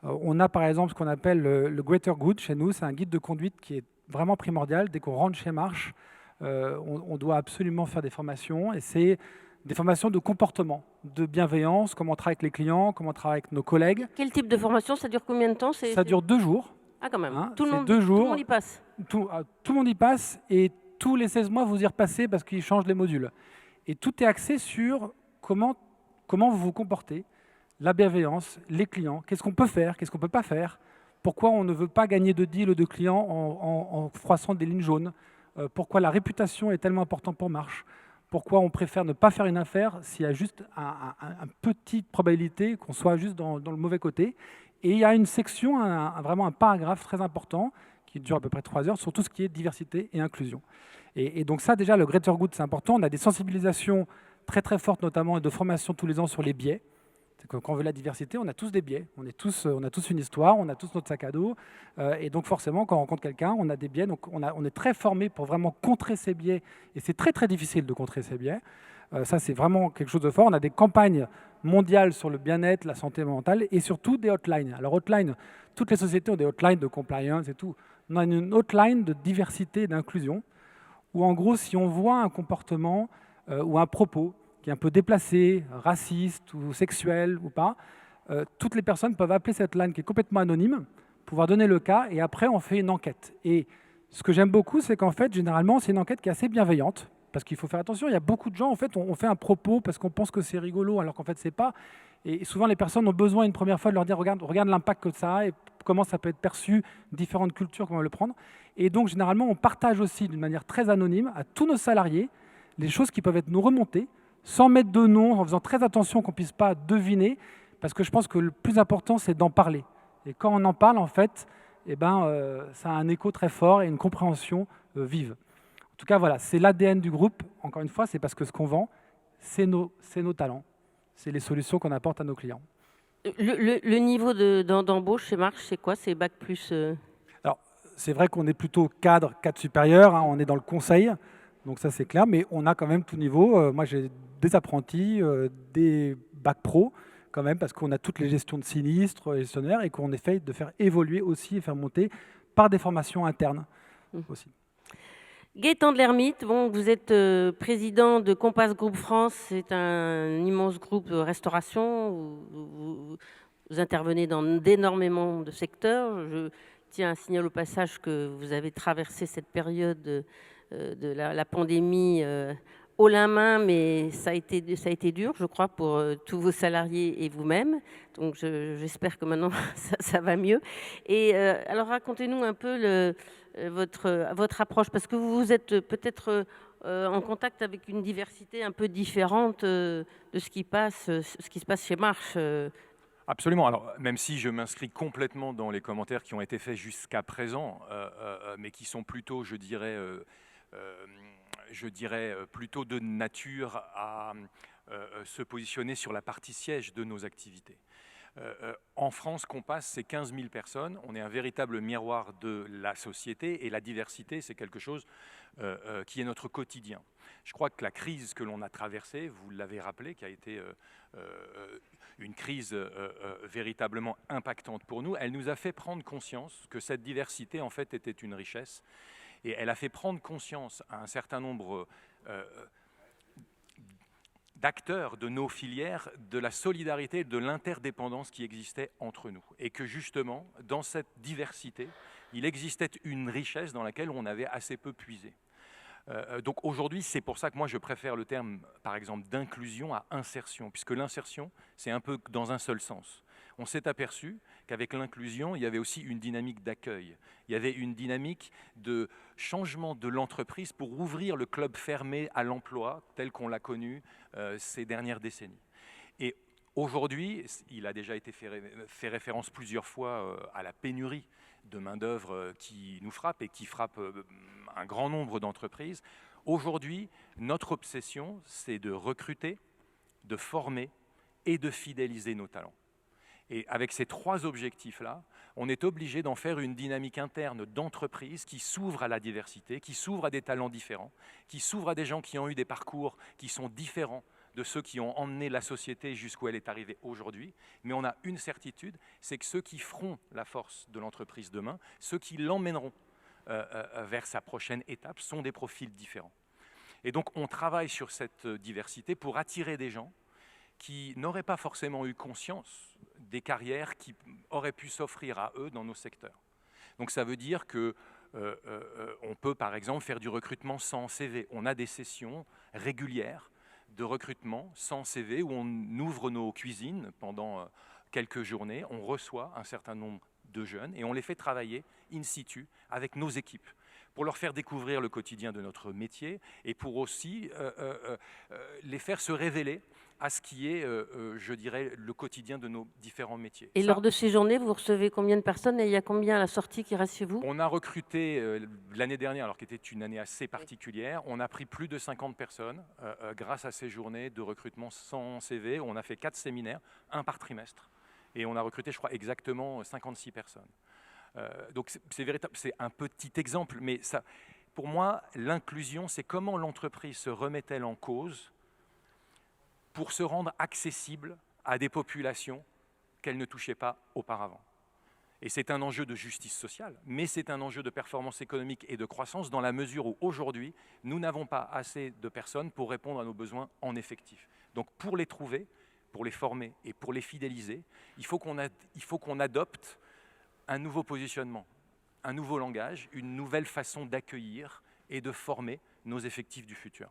On a par exemple ce qu'on appelle le Greater Good chez nous, c'est un guide de conduite qui est vraiment primordial. Dès qu'on rentre chez Marche, on doit absolument faire des formations, et c'est des formations de comportement, de bienveillance, comment on travaille avec les clients, comment on travaille avec nos collègues. Quel type de formation? Ça dure combien de temps? Ça dure 2 jours. Ah, quand même. Hein, Tout le monde, 2 jours. tout le monde y passe. Tout le monde y passe, et tous les 16 mois, vous y repassez parce qu'ils changent les modules. Et tout est axé sur comment vous vous comportez, la bienveillance, les clients, qu'est-ce qu'on peut faire, qu'est-ce qu'on ne peut pas faire, pourquoi on ne veut pas gagner de deal ou de clients en froissant des lignes jaunes, pourquoi la réputation est tellement importante pour Marche, pourquoi on préfère ne pas faire une affaire s'il y a juste une petite probabilité qu'on soit juste dans le mauvais côté. Et il y a une section, vraiment un paragraphe très important, qui dure à peu près 3 heures, sur tout ce qui est diversité et inclusion. Et donc ça, déjà, le Greater Good, c'est important. On a des sensibilisations très très fortes, notamment, et de formation tous les ans sur les biais. C'est que quand on veut la diversité, on a tous des biais. On a tous une histoire, on a tous notre sac à dos. Et donc forcément, quand on rencontre quelqu'un, on a des biais. Donc on est très formé pour vraiment contrer ces biais. Et c'est très très difficile de contrer ces biais. Ça, c'est vraiment quelque chose de fort. On a des campagnes mondiales sur le bien-être, la santé mentale, et surtout des hotlines. Alors hotline, toutes les sociétés ont des hotlines de compliance et tout. On a une hotline de diversité et d'inclusion, où en gros, si on voit un comportement ou un propos qui est un peu déplacé, raciste ou sexuel ou pas, toutes les personnes peuvent appeler cette line qui est complètement anonyme, pouvoir donner le cas, et après on fait une enquête. Et ce que j'aime beaucoup, c'est qu'en fait, généralement, c'est une enquête qui est assez bienveillante, parce qu'il faut faire attention, il y a beaucoup de gens, en fait, on fait un propos parce qu'on pense que c'est rigolo, alors qu'en fait, c'est pas. Et souvent, les personnes ont besoin une première fois de leur dire, regarde l'impact que ça a et comment ça peut être perçu, différentes cultures, comment le prendre. Et donc, généralement, on partage aussi d'une manière très anonyme à tous nos salariés les choses qui peuvent être nous remontées, sans mettre de nom, en faisant très attention qu'on ne puisse pas deviner, parce que je pense que le plus important, c'est d'en parler. Et quand on en parle, en fait, ça a un écho très fort et une compréhension vive. En tout cas, voilà, c'est l'ADN du groupe. Encore une fois, c'est parce que ce qu'on vend, c'est nos talents. C'est les solutions qu'on apporte à nos clients. Le niveau d'embauche chez Marche, c'est quoi? C'est Bac plus Alors, c'est vrai qu'on est plutôt cadre supérieur, hein, on est dans le conseil, donc ça c'est clair, mais on a quand même tout niveau. Moi, j'ai des apprentis, des Bac Pro, quand même, parce qu'on a toutes les gestions de sinistres, gestionnaires, et qu'on essaye de faire évoluer aussi et faire monter par des formations internes aussi. Gaëtan de l'Hermite, bon, vous êtes président de Compass Group France, c'est un immense groupe de restauration, vous intervenez dans d'énormément de secteurs. Je tiens à signaler au passage que vous avez traversé cette période de la pandémie haut la main, mais ça a été dur, je crois, pour tous vos salariés et vous-même. Donc j'espère que maintenant ça va mieux. Et alors racontez-nous un peu votre approche, parce que vous êtes peut-être en contact avec une diversité un peu différente de ce qui se passe chez Marche. Absolument. Alors, même si je m'inscris complètement dans les commentaires qui ont été faits jusqu'à présent, mais qui sont plutôt, je dirais, plutôt de nature à se positionner sur la partie siège de nos activités. En France, Compass, c'est 15 000 personnes. On est un véritable miroir de la société, et la diversité, c'est quelque chose qui est notre quotidien. Je crois que la crise que l'on a traversée, vous l'avez rappelé, qui a été une crise véritablement impactante pour nous, elle nous a fait prendre conscience que cette diversité, en fait, était une richesse. Et elle a fait prendre conscience à un certain nombre d'acteurs de nos filières de la solidarité et de l'interdépendance qui existait entre nous. Et que justement, dans cette diversité, il existait une richesse dans laquelle on avait assez peu puisé. Donc aujourd'hui, c'est pour ça que moi je préfère le terme, par exemple, d'inclusion à insertion, puisque l'insertion, c'est un peu dans un seul sens. On s'est aperçu qu'avec l'inclusion, il y avait aussi une dynamique d'accueil. Il y avait une dynamique de changement de l'entreprise pour ouvrir le club fermé à l'emploi tel qu'on l'a connu ces dernières décennies. Et aujourd'hui, il a déjà été fait référence plusieurs fois à la pénurie de main-d'œuvre qui nous frappe et qui frappe un grand nombre d'entreprises. Aujourd'hui, notre obsession, c'est de recruter, de former et de fidéliser nos talents. Et avec ces 3 objectifs-là, on est obligé d'en faire une dynamique interne d'entreprise qui s'ouvre à la diversité, qui s'ouvre à des talents différents, qui s'ouvre à des gens qui ont eu des parcours qui sont différents de ceux qui ont emmené la société jusqu'où elle est arrivée aujourd'hui. Mais on a une certitude, c'est que ceux qui feront la force de l'entreprise demain, ceux qui l'emmèneront vers sa prochaine étape, sont des profils différents. Et donc on travaille sur cette diversité pour attirer des gens qui n'auraient pas forcément eu conscience des carrières qui auraient pu s'offrir à eux dans nos secteurs. Donc ça veut dire que on peut par exemple faire du recrutement sans CV. On a des sessions régulières de recrutement sans CV où on ouvre nos cuisines pendant quelques journées, on reçoit un certain nombre de jeunes et on les fait travailler in situ avec nos équipes pour leur faire découvrir le quotidien de notre métier et pour aussi les faire se révéler à ce qui est, je dirais, le quotidien de nos différents métiers. Et Ça, lors de ces journées, vous recevez combien de personnes et il y a combien à la sortie qui reste chez vous? on a recruté l'année dernière, alors qui était une année assez particulière, on a pris plus de 50 personnes grâce à ces journées de recrutement sans CV. On a fait 4 séminaires, 1 par trimestre. Et on a recruté, je crois, exactement 56 personnes. Donc c'est véritable, c'est un petit exemple, mais ça, pour moi, l'inclusion, c'est comment l'entreprise se remet-elle en cause pour se rendre accessible à des populations qu'elle ne touchait pas auparavant. Et c'est un enjeu de justice sociale, mais c'est un enjeu de performance économique et de croissance dans la mesure où aujourd'hui, nous n'avons pas assez de personnes pour répondre à nos besoins en effectif. Donc pour les trouver, pour les former et pour les fidéliser, il faut qu'on adopte un nouveau positionnement, un nouveau langage, une nouvelle façon d'accueillir et de former nos effectifs du futur.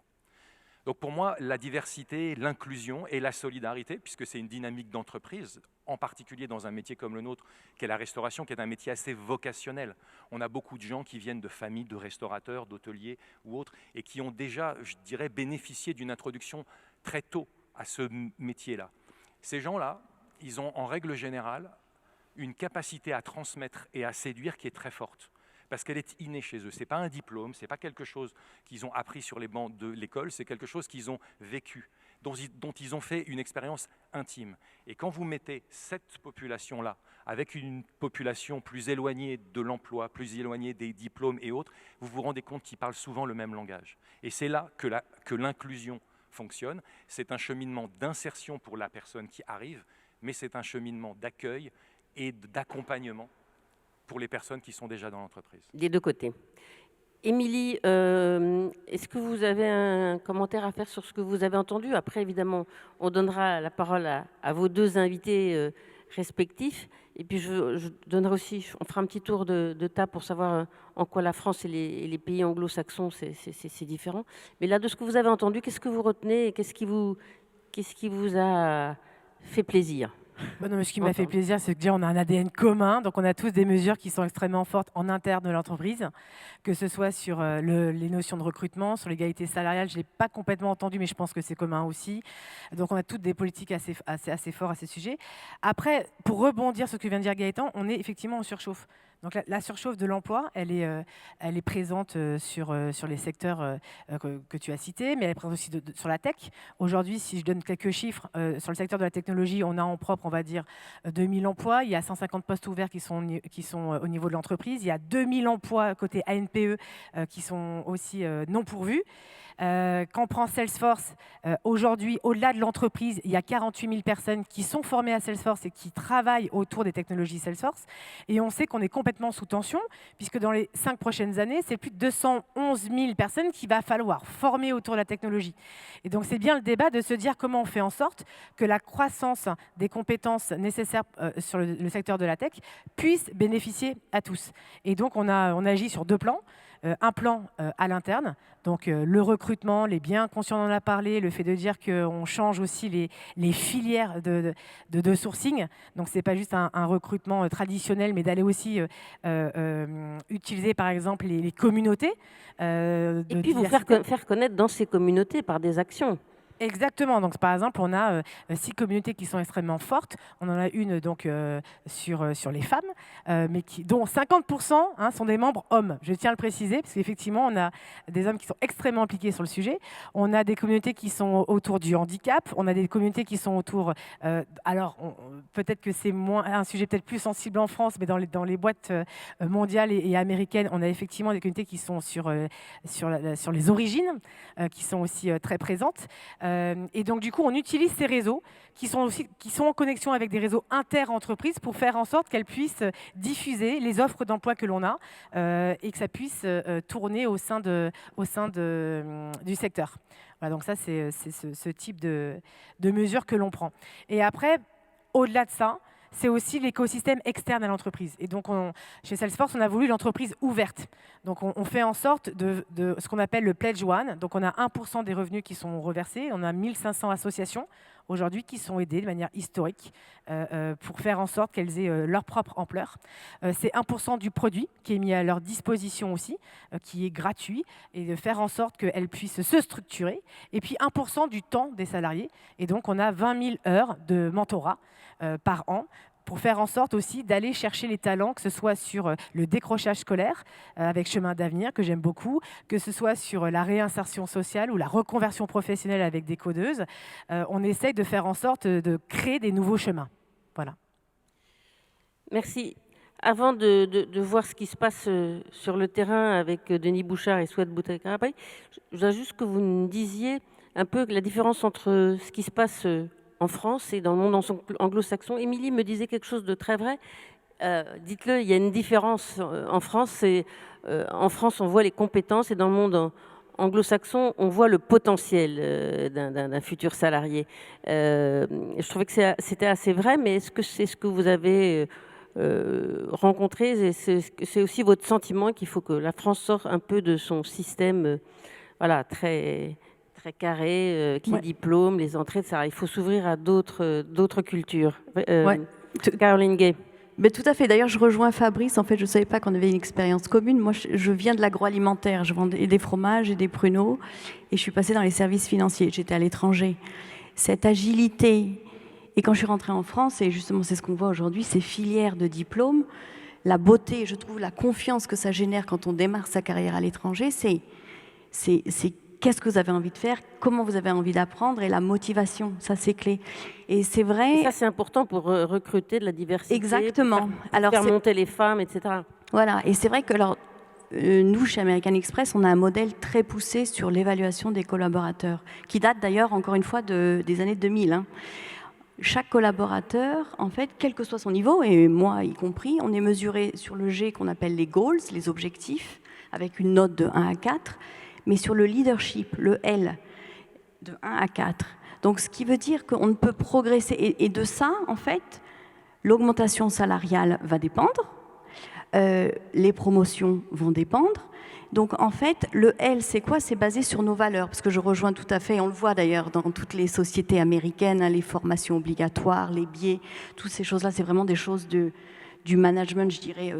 Donc pour moi, la diversité, l'inclusion et la solidarité, puisque c'est une dynamique d'entreprise, en particulier dans un métier comme le nôtre, qui est la restauration, qui est un métier assez vocationnel. On a beaucoup de gens qui viennent de familles, de restaurateurs, d'hôteliers ou autres, et qui ont déjà, je dirais, bénéficié d'une introduction très tôt à ce métier-là. Ces gens-là, ils ont en règle générale une capacité à transmettre et à séduire qui est très forte. Parce qu'elle est innée chez eux. Ce n'est pas un diplôme, ce n'est pas quelque chose qu'ils ont appris sur les bancs de l'école, c'est quelque chose qu'ils ont vécu, dont ils ont fait une expérience intime. Et quand vous mettez cette population-là, avec une population plus éloignée de l'emploi, plus éloignée des diplômes et autres, vous vous rendez compte qu'ils parlent souvent le même langage. Et c'est là que l'inclusion fonctionne. C'est un cheminement d'insertion pour la personne qui arrive, mais c'est un cheminement d'accueil et d'accompagnement pour les personnes qui sont déjà dans l'entreprise. Des deux côtés. Émilie, est-ce que vous avez un commentaire à faire sur ce que vous avez entendu? Après, évidemment, on donnera la parole à vos 2 invités respectifs. Et puis, je donnerai aussi, on fera un petit tour de table pour savoir en quoi la France et les pays anglo-saxons, c'est différent. Mais là, de ce que vous avez entendu, qu'est-ce que vous retenez et qu'est-ce qui vous a fait plaisir? Non, mais ce qui m'a fait plaisir, c'est que déjà, on a un ADN commun. Donc, on a tous des mesures qui sont extrêmement fortes en interne de l'entreprise, que ce soit sur les notions de recrutement, sur l'égalité salariale. Je ne l'ai pas complètement entendu, mais je pense que c'est commun aussi. Donc, on a toutes des politiques assez fortes à ces sujets. Après, pour rebondir sur ce que vient de dire Gaëtan, on est effectivement en surchauffe. Donc la surchauffe de l'emploi, elle est présente sur les secteurs que tu as cités, mais elle est présente aussi sur la tech. Aujourd'hui, si je donne quelques chiffres, sur le secteur de la technologie, on a en propre, on va dire, 2000 emplois. Il y a 150 postes ouverts qui sont au niveau de l'entreprise. Il y a 2000 emplois côté ANPE qui sont aussi non pourvus. Quand on prend Salesforce, aujourd'hui, au-delà de l'entreprise, il y a 48 000 personnes qui sont formées à Salesforce et qui travaillent autour des technologies Salesforce. Et on sait qu'on est complètement sous tension, puisque dans les 5 prochaines années, c'est plus de 211 000 personnes qu'il va falloir former autour de la technologie. Et donc, c'est bien le débat de se dire comment on fait en sorte que la croissance des compétences nécessaires sur le secteur de la tech puisse bénéficier à tous. Et donc, on agit sur 2 plans. Un plan à l'interne, donc le recrutement, les biens conscients, on en a parlé, le fait de dire qu'on change aussi les filières de sourcing, donc ce n'est pas juste un recrutement traditionnel, mais d'aller aussi utiliser par exemple les communautés. Et puis vous faire connaître dans ces communautés par des actions. Exactement. Donc, par exemple, on a 6 communautés qui sont extrêmement fortes. On en a une donc sur les femmes, mais dont 50% sont des membres hommes. Je tiens à le préciser, parce qu'effectivement, on a des hommes qui sont extrêmement impliqués sur le sujet. On a des communautés qui sont autour du handicap. On a des communautés qui sont autour... peut-être que c'est un sujet peut-être plus sensible en France, mais dans les boîtes mondiales et américaines, on a effectivement des communautés qui sont sur les origines, qui sont aussi très présentes. Et donc, du coup, on utilise ces réseaux qui sont en connexion avec des réseaux inter-entreprises pour faire en sorte qu'elles puissent diffuser les offres d'emploi que l'on a et que ça puisse tourner au sein du secteur. Voilà, donc ça, c'est ce type de mesures que l'on prend. Et après, au-delà de ça, c'est aussi l'écosystème externe à l'entreprise. Et donc, chez Salesforce, on a voulu l'entreprise ouverte. Donc, on fait en sorte de ce qu'on appelle le Pledge One. Donc, on a 1% des revenus qui sont reversés. On a 1500 associations aujourd'hui qui sont aidées de manière historique pour faire en sorte qu'elles aient leur propre ampleur. C'est 1% du produit qui est mis à leur disposition aussi, qui est gratuit, et de faire en sorte qu'elles puissent se structurer. Et puis 1% du temps des salariés. Et donc, on a 20 000 heures de mentorat par an, pour faire en sorte aussi d'aller chercher les talents, que ce soit sur le décrochage scolaire avec Chemin d'avenir, que j'aime beaucoup, que ce soit sur la réinsertion sociale ou la reconversion professionnelle avec des codeuses. On essaye de faire en sorte de créer des nouveaux chemins. Voilà. Merci. Avant de voir ce qui se passe sur le terrain avec Denis Bouchard et Souad Boutakarabaï, je voudrais juste que vous nous disiez un peu la différence entre ce qui se passe en France et dans le monde anglo-saxon. Émilie me disait quelque chose de très vrai. Dites-le, il y a une différence en France. En France, on voit les compétences, et dans le monde anglo-saxon, on voit le potentiel d'un futur salarié. Je trouvais que c'était assez vrai, mais est-ce que c'est ce que vous avez rencontré? C'est aussi votre sentiment qu'il faut que la France sorte un peu de son système très carré, qui diplôme, les entrées, etc. Il faut s'ouvrir à d'autres cultures. Caroline Gay. Mais tout à fait. D'ailleurs, je rejoins Fabrice. En fait, je ne savais pas qu'on avait une expérience commune. Moi, je viens de l'agroalimentaire. Je vendais des fromages et des pruneaux. Et je suis passée dans les services financiers. J'étais à l'étranger. Cette agilité. Et quand je suis rentrée en France, et justement, c'est ce qu'on voit aujourd'hui, ces filières de diplômes, la beauté, je trouve, la confiance que ça génère quand on démarre sa carrière à l'étranger, c'est qu'est-ce que vous avez envie de faire, comment vous avez envie d'apprendre, et la motivation, ça c'est clé. Et c'est vrai... Et ça c'est important pour recruter de la diversité. Exactement. Pour faire monter les femmes, etc. Voilà, et c'est vrai que nous, chez American Express, on a un modèle très poussé sur l'évaluation des collaborateurs, qui date d'ailleurs, encore une fois, des années 2000. Chaque collaborateur, en fait, quel que soit son niveau, et moi y compris, on est mesuré sur le G qu'on appelle les goals, les objectifs, avec une note de 1 à 4, mais sur le leadership, le L, de 1 à 4. Donc, ce qui veut dire qu'on ne peut progresser. Et de ça, en fait, l'augmentation salariale va dépendre, les promotions vont dépendre. Donc, en fait, le L, c'est quoi? C'est basé sur nos valeurs, parce que je rejoins tout à fait, on le voit d'ailleurs dans toutes les sociétés américaines, les formations obligatoires, les biais, toutes ces choses-là, c'est vraiment des choses du management, je dirais,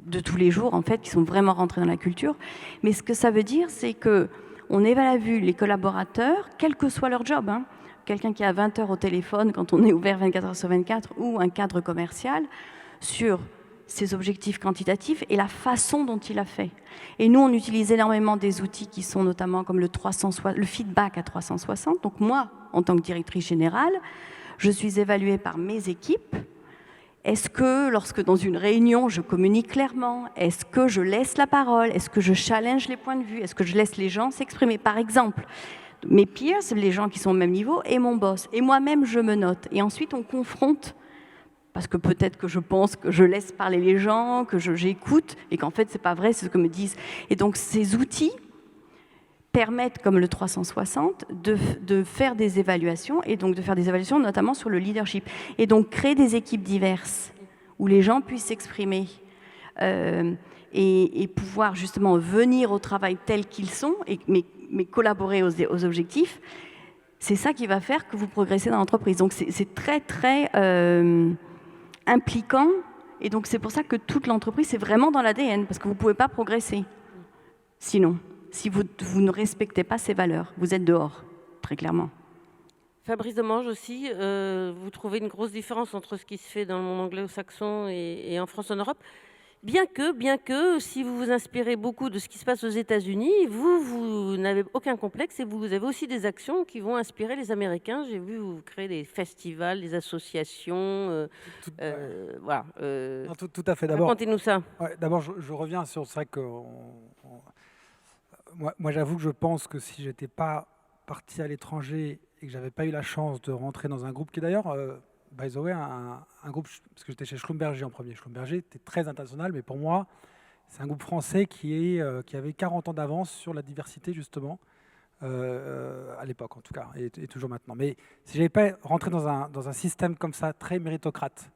de tous les jours, en fait, qui sont vraiment rentrés dans la culture. Mais ce que ça veut dire, c'est qu'on évalue les collaborateurs, quel que soit leur job. Quelqu'un qui a 20 heures au téléphone quand on est ouvert 24 heures sur 24, ou un cadre commercial, sur ses objectifs quantitatifs et la façon dont il a fait. Et nous, on utilise énormément des outils qui sont notamment comme le feedback à 360. Donc moi, en tant que directrice générale, je suis évaluée par mes équipes. Est-ce que, lorsque dans une réunion, je communique clairement? Est-ce que je laisse la parole? Est-ce que je challenge les points de vue? Est-ce que je laisse les gens s'exprimer? Par exemple, mes peers, les gens qui sont au même niveau, et mon boss. Et moi-même, je me note. Et ensuite, on confronte, parce que peut-être que je pense que je laisse parler les gens, que j'écoute, et qu'en fait, c'est pas vrai, c'est ce que me disent. Et donc, ces outils permettent, comme le 360, de faire des évaluations, et donc de faire des évaluations notamment sur le leadership. Et donc créer des équipes diverses, où les gens puissent s'exprimer, et pouvoir justement venir au travail tel qu'ils sont, mais collaborer aux objectifs, c'est ça qui va faire que vous progressez dans l'entreprise. Donc c'est très, très impliquant, et donc c'est pour ça que toute l'entreprise, c'est vraiment dans l'ADN, parce que vous ne pouvez pas progresser sinon. Si vous ne respectez pas ces valeurs, vous êtes dehors. très clairement. Fabrice Demange aussi, vous trouvez une grosse différence entre ce qui se fait dans le monde anglo-saxon et en France, en Europe, bien que, si vous vous inspirez beaucoup de ce qui se passe aux États-Unis, vous n'avez aucun complexe et vous avez aussi des actions qui vont inspirer les Américains. J'ai vu vous créer des festivals, des associations, voilà. Non, tout à fait. D'abord, Racontez-nous ça. ouais, d'abord, je reviens sur c'est vrai que moi, j'avoue que je pense que si j'étais pas parti à l'étranger et que j'avais pas eu la chance de rentrer dans un groupe qui est d'ailleurs, by the way, un groupe, parce que j'étais chez Schlumberger en premier. Schlumberger était très international, mais pour moi, c'est un groupe français qui avait 40 ans d'avance sur la diversité, justement, à l'époque en tout cas, et toujours maintenant. Mais si j'avais pas rentré dans un système comme ça, très méritocrate,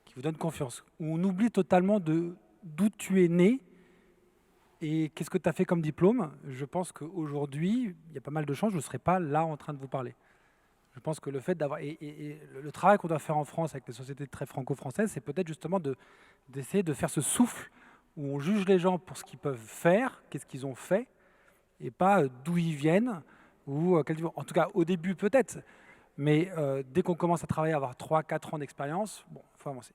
qui vous donne confiance, où on oublie totalement d'où tu es né et qu'est-ce que tu as fait comme diplôme, je pense qu'aujourd'hui, il y a pas mal de chances, je ne serais pas là en train de vous parler. Je pense que le fait d'avoir... Et le travail qu'on doit faire en France avec les sociétés très franco-françaises, c'est peut-être justement d'essayer de faire ce souffle où on juge les gens pour ce qu'ils peuvent faire, qu'est-ce qu'ils ont fait, et pas d'où ils viennent, ou en tout cas au début peut-être, mais dès qu'on commence à travailler, à avoir 3-4 ans d'expérience, bon, il faut avancer.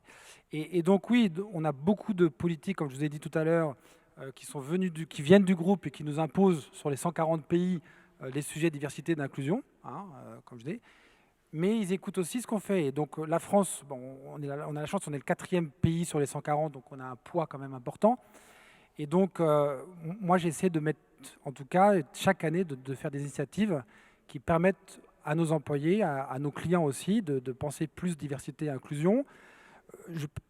Et donc oui, on a beaucoup de politiques, comme je vous ai dit tout à l'heure, qui viennent du groupe et qui nous imposent sur les 140 pays les sujets de diversité et d'inclusion, hein, comme je dis. Mais ils écoutent aussi ce qu'on fait. Et donc la France, bon, on a la chance, on est le 4e pays sur les 140, donc on a un poids quand même important. Et donc moi j'essaie de mettre, en tout cas, chaque année, de faire des initiatives qui permettent à nos employés, à nos clients aussi, de penser plus diversité et inclusion.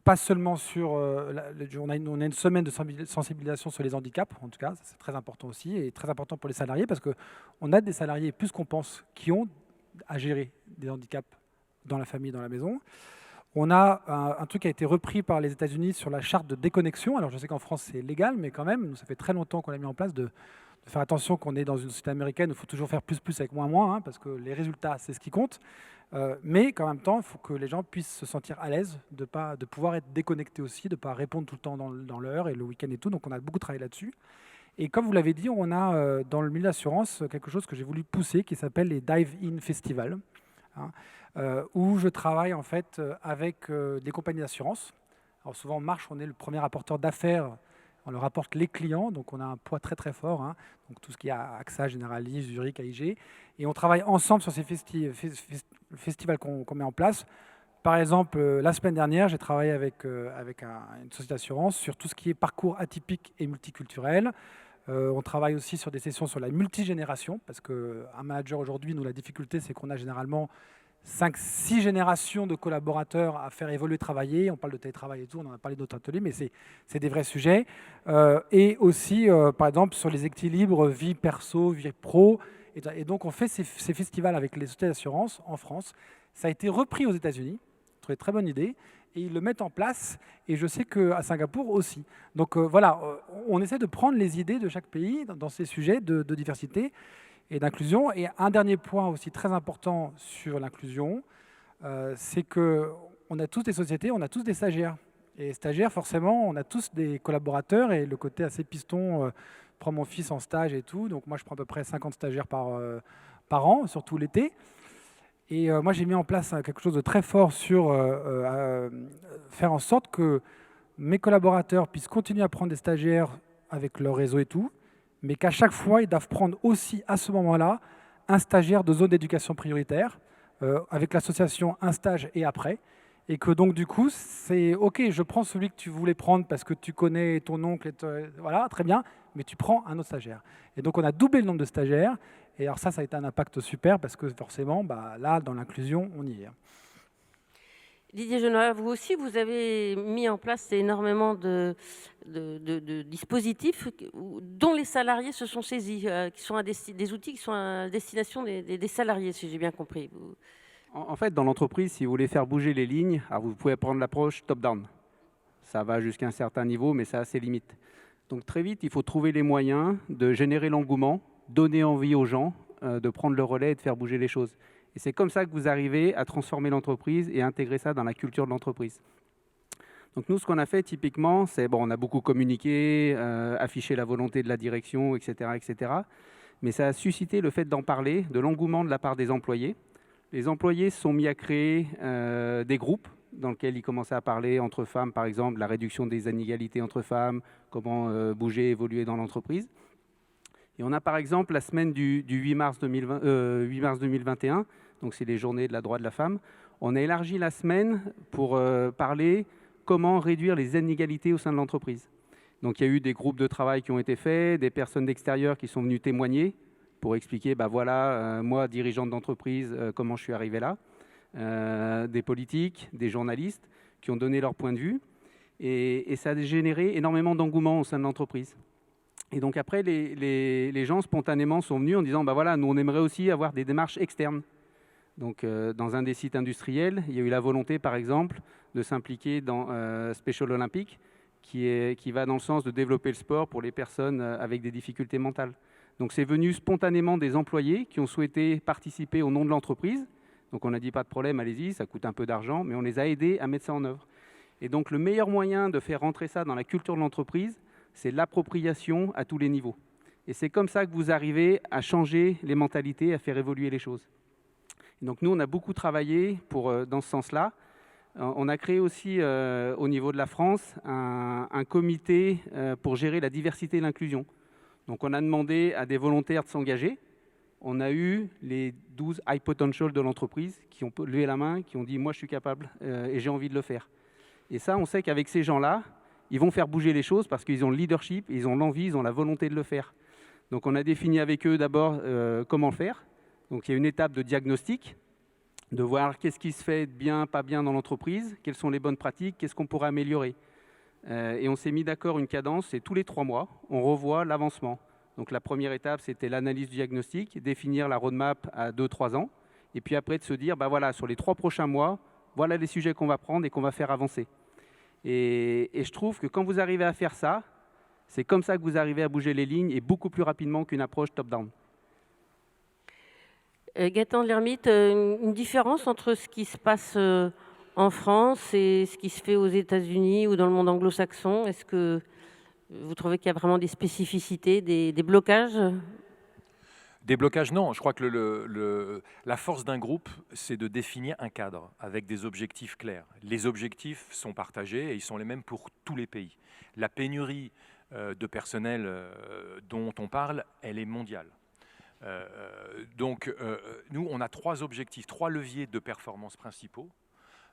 Pas seulement sur... on a une semaine de sensibilisation sur les handicaps, en tout cas, c'est très important aussi, et très important pour les salariés, parce qu'on a des salariés, plus qu'on pense, qui ont à gérer des handicaps dans la famille, dans la maison. On a un truc qui a été repris par les États-Unis sur la charte de déconnexion. Alors je sais qu'en France c'est légal, mais quand même, ça fait très longtemps qu'on l'a mis en place de faire attention qu'on est dans une société américaine où il faut toujours faire plus avec moins, hein, parce que les résultats, c'est ce qui compte. Mais qu'en même temps, il faut que les gens puissent se sentir à l'aise de pouvoir être déconnectés aussi, de ne pas répondre tout le temps dans l'heure et le week-end et tout. Donc on a beaucoup travaillé là-dessus. Et comme vous l'avez dit, on a dans le milieu d'assurance quelque chose que j'ai voulu pousser qui s'appelle les Dive-In Festival, hein, où je travaille en fait avec des compagnies d'assurance. Alors souvent en marche, on est le premier apporteur d'affaires. On leur apporte les clients, donc on a un poids très très fort, hein, donc tout ce qui est AXA, Generali, Zurich, AIG, et on travaille ensemble sur ces festivals qu'on met en place. Par exemple, la semaine dernière, j'ai travaillé avec une société d'assurance sur tout ce qui est parcours atypique et multiculturel. On travaille aussi sur des sessions sur la multigénération, parce qu'un manager aujourd'hui, nous, la difficulté, c'est qu'on a généralement 5-6 générations de collaborateurs à faire évoluer, travailler. On parle de télétravail et tout, on en a parlé d'autres ateliers, mais c'est des vrais sujets. Et aussi, par exemple, sur les équilibres vie perso, vie pro. Et donc, on fait ces festivals avec les sociétés d'assurance en France. Ça a été repris aux États-Unis. Je trouvais très bonne idée. Et ils le mettent en place. Et je sais qu'à Singapour aussi. Donc voilà, on essaie de prendre les idées de chaque pays dans ces sujets de diversité et d'inclusion. Et un dernier point aussi très important sur l'inclusion, c'est qu'on a tous des sociétés, on a tous des stagiaires. Et stagiaires, forcément, on a tous des collaborateurs et le côté assez piston, prends mon fils en stage et tout. Donc moi, je prends à peu près 50 stagiaires par an, surtout l'été. Et moi, j'ai mis en place quelque chose de très fort sur faire en sorte que mes collaborateurs puissent continuer à prendre des stagiaires avec leur réseau et tout, mais qu'à chaque fois, ils doivent prendre aussi à ce moment-là un stagiaire de zone d'éducation prioritaire, avec l'association Un Stage et Après, et que donc du coup, c'est OK, je prends celui que tu voulais prendre parce que tu connais ton oncle, voilà, très bien, mais tu prends un autre stagiaire. Et donc on a doublé le nombre de stagiaires, et alors ça a été un impact super, parce que forcément, là, dans l'inclusion, on y est. Didier Genois, vous aussi, vous avez mis en place énormément de dispositifs dont les salariés se sont saisis, qui sont des outils qui sont à destination des salariés, si j'ai bien compris. En fait, dans l'entreprise, si vous voulez faire bouger les lignes, alors vous pouvez prendre l'approche top-down. Ça va jusqu'à un certain niveau, mais ça a ses limites. Donc très vite, il faut trouver les moyens de générer l'engouement, donner envie aux gens de prendre le relais et de faire bouger les choses. Et c'est comme ça que vous arrivez à transformer l'entreprise et à intégrer ça dans la culture de l'entreprise. Donc nous, ce qu'on a fait typiquement, c'est on a beaucoup communiqué, affiché la volonté de la direction, etc., etc. mais ça a suscité le fait d'en parler, de l'engouement de la part des employés. Les employés se sont mis à créer des groupes dans lesquels ils commençaient à parler entre femmes, par exemple, la réduction des inégalités entre femmes, comment bouger, évoluer dans l'entreprise. Et on a par exemple la semaine du 8 mars 2021, donc c'est les journées de la droit de la femme, on a élargi la semaine pour parler comment réduire les inégalités au sein de l'entreprise. Donc il y a eu des groupes de travail qui ont été faits, des personnes d'extérieur qui sont venues témoigner pour expliquer, moi, dirigeante d'entreprise, comment je suis arrivé là. Des politiques, des journalistes qui ont donné leur point de vue. Et ça a généré énormément d'engouement au sein de l'entreprise. Et donc après, les gens spontanément sont venus en disant, nous on aimerait aussi avoir des démarches externes. Donc dans un des sites industriels, il y a eu la volonté par exemple de s'impliquer dans Special Olympics, qui va dans le sens de développer le sport pour les personnes avec des difficultés mentales. Donc c'est venu spontanément des employés qui ont souhaité participer au nom de l'entreprise. Donc on a dit pas de problème, allez-y, ça coûte un peu d'argent, mais on les a aidés à mettre ça en œuvre. Et donc le meilleur moyen de faire rentrer ça dans la culture de l'entreprise, c'est l'appropriation à tous les niveaux. Et c'est comme ça que vous arrivez à changer les mentalités, à faire évoluer les choses. Et donc nous, on a beaucoup travaillé dans ce sens-là. On a créé aussi au niveau de la France un comité pour gérer la diversité et l'inclusion. Donc on a demandé à des volontaires de s'engager. On a eu les 12 high potential de l'entreprise qui ont levé la main, qui ont dit « moi je suis capable et j'ai envie de le faire ». Et ça, on sait qu'avec ces gens-là, ils vont faire bouger les choses parce qu'ils ont le leadership, ils ont l'envie, ils ont la volonté de le faire. Donc on a défini avec eux d'abord comment faire. Donc il y a une étape de diagnostic, de voir qu'est-ce qui se fait bien, pas bien dans l'entreprise, quelles sont les bonnes pratiques, qu'est-ce qu'on pourrait améliorer. Et on s'est mis d'accord une cadence, c'est tous les 3 mois, on revoit l'avancement. Donc la première étape, c'était l'analyse du diagnostic, définir la roadmap à 2-3 ans, et puis après de se dire, sur les 3 prochains mois, voilà les sujets qu'on va prendre et qu'on va faire avancer. Et je trouve que quand vous arrivez à faire ça, c'est comme ça que vous arrivez à bouger les lignes et beaucoup plus rapidement qu'une approche top-down. Gaëtan de l'Hermite, une différence entre ce qui se passe en France et ce qui se fait aux États-Unis ou dans le monde anglo-saxon? Est-ce que vous trouvez qu'il y a vraiment des spécificités, des blocages? Des blocages, non. Je crois que la force d'un groupe, c'est de définir un cadre avec des objectifs clairs. Les objectifs sont partagés et ils sont les mêmes pour tous les pays. La pénurie de personnel dont on parle, elle est mondiale. Donc, nous, on a 3 objectifs, 3 leviers de performance principaux.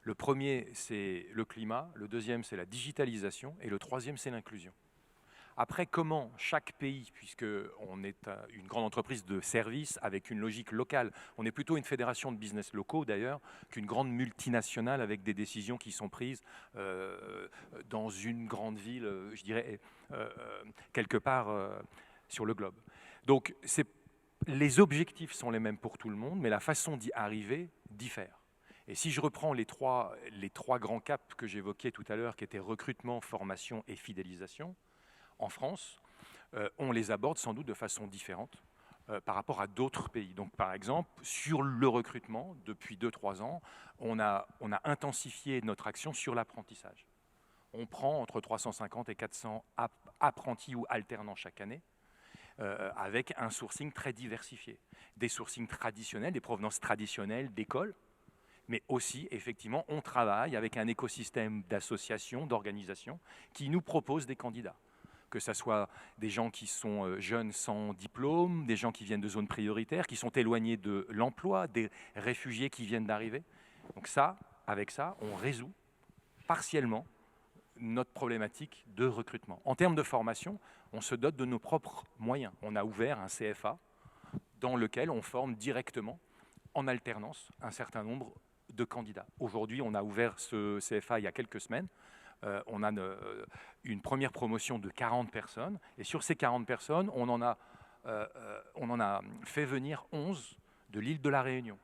Le premier, c'est le climat. Le deuxième, c'est la digitalisation. Et le troisième, c'est l'inclusion. Après, comment chaque pays, puisqu'on est une grande entreprise de services avec une logique locale, on est plutôt une fédération de business locaux d'ailleurs qu'une grande multinationale avec des décisions qui sont prises dans une grande ville, je dirais, quelque part sur le globe. Donc, les objectifs sont les mêmes pour tout le monde, mais la façon d'y arriver diffère. Et si je reprends les trois grands caps que j'évoquais tout à l'heure, qui étaient recrutement, formation et fidélisation, en France, on les aborde sans doute de façon différente par rapport à d'autres pays. Donc, par exemple, sur le recrutement, depuis 2-3 ans, on a intensifié notre action sur l'apprentissage. On prend entre 350 et 400 apprentis ou alternants chaque année, avec un sourcing très diversifié. Des sourcings traditionnels, des provenances traditionnelles d'écoles, mais aussi, effectivement, on travaille avec un écosystème d'associations, d'organisations qui nous proposent des candidats. Que ce soit des gens qui sont jeunes sans diplôme, des gens qui viennent de zones prioritaires, qui sont éloignés de l'emploi, des réfugiés qui viennent d'arriver. Donc avec ça, on résout partiellement notre problématique de recrutement. En termes de formation, on se dote de nos propres moyens. On a ouvert un CFA dans lequel on forme directement, en alternance, un certain nombre de candidats. Aujourd'hui, on a ouvert ce CFA il y a quelques semaines. On a une première promotion de 40 personnes. Et sur ces 40 personnes, on en a fait venir 11 de l'île de la Réunion.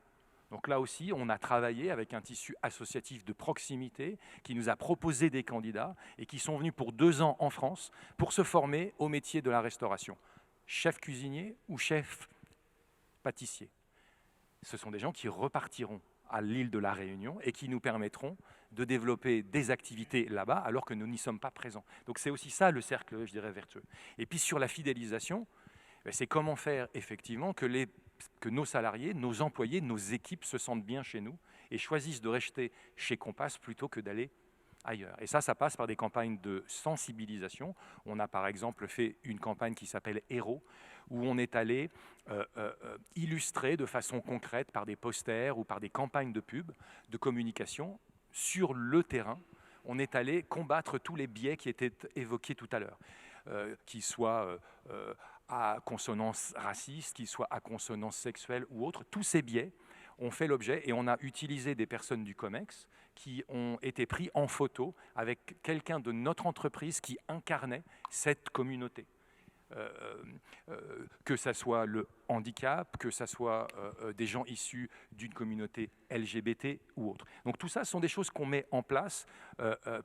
Donc là aussi, on a travaillé avec un tissu associatif de proximité qui nous a proposé des candidats et qui sont venus pour 2 ans en France pour se former au métier de la restauration. Chef cuisinier ou chef pâtissier. Ce sont des gens qui repartiront à l'île de la Réunion et qui nous permettront de développer des activités là-bas alors que nous n'y sommes pas présents. Donc c'est aussi ça le cercle, je dirais, vertueux. Et puis sur la fidélisation, C'est comment faire effectivement que nos salariés, nos employés, nos équipes se sentent bien chez nous et choisissent de rester chez Compass plutôt que d'aller ailleurs. Et ça passe par des campagnes de sensibilisation. On a par exemple fait une campagne qui s'appelle Héros, où on est allé illustrer de façon concrète par des posters ou par des campagnes de pub, de communication sur le terrain. On est allé combattre tous les biais qui étaient évoqués tout à l'heure, qu'ils soient à consonance raciste, qu'ils soient à consonance sexuelle ou autre. Tous ces biais ont fait l'objet, et on a utilisé des personnes du COMEX qui ont été pris en photo avec quelqu'un de notre entreprise qui incarnait cette communauté. Que ça soit le handicap, que ça soit des gens issus d'une communauté LGBT ou autre. Donc tout ça, ce sont des choses qu'on met en place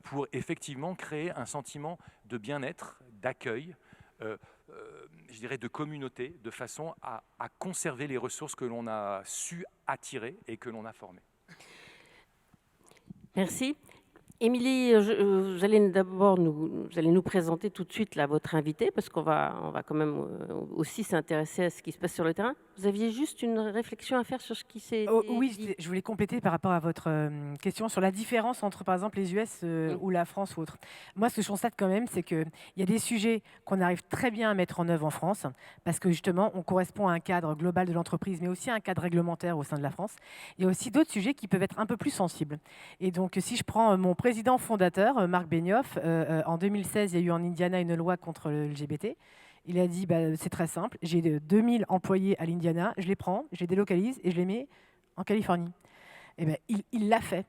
pour effectivement créer un sentiment de bien-être, d'accueil, je dirais de communauté, de façon à conserver les ressources que l'on a su attirer et que l'on a formées. Merci. Émilie, vous allez nous présenter tout de suite là, votre invité, parce qu'on va quand même aussi s'intéresser à ce qui se passe sur le terrain. Vous aviez juste une réflexion à faire sur ce qui s'est dit. Oui, je voulais compléter par rapport à votre question sur la différence entre, par exemple, les US ou la France ou autre. Moi, ce que je constate quand même, c'est qu'il y a des sujets qu'on arrive très bien à mettre en œuvre en France, parce que justement, on correspond à un cadre global de l'entreprise, mais aussi à un cadre réglementaire au sein de la France. Il y a aussi d'autres sujets qui peuvent être un peu plus sensibles. Et donc, si je prends mon président fondateur, Marc Benioff, en 2016, il y a eu en Indiana une loi contre le LGBT. Il a dit, c'est très simple, j'ai 2000 employés à l'Indiana, je les prends, je les délocalise et je les mets en Californie. Eh ben, il l'a fait.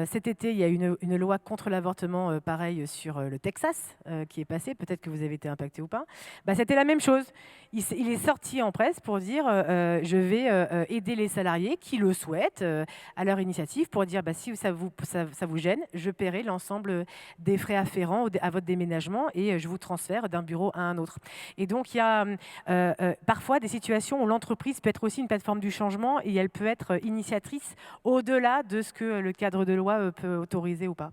Cet été, il y a une loi contre l'avortement, pareil, sur le Texas, qui est passée. Peut-être que vous avez été impacté ou pas. C'était la même chose. Il est sorti en presse pour dire je vais aider les salariés qui le souhaitent à leur initiative pour dire si ça vous gêne, je paierai l'ensemble des frais afférents à votre déménagement et je vous transfère d'un bureau à un autre. Et donc, il y a parfois des situations où l'entreprise peut être aussi une plateforme du changement et elle peut être initiatrice au-delà de ce que le cadre de loi peut autoriser ou pas.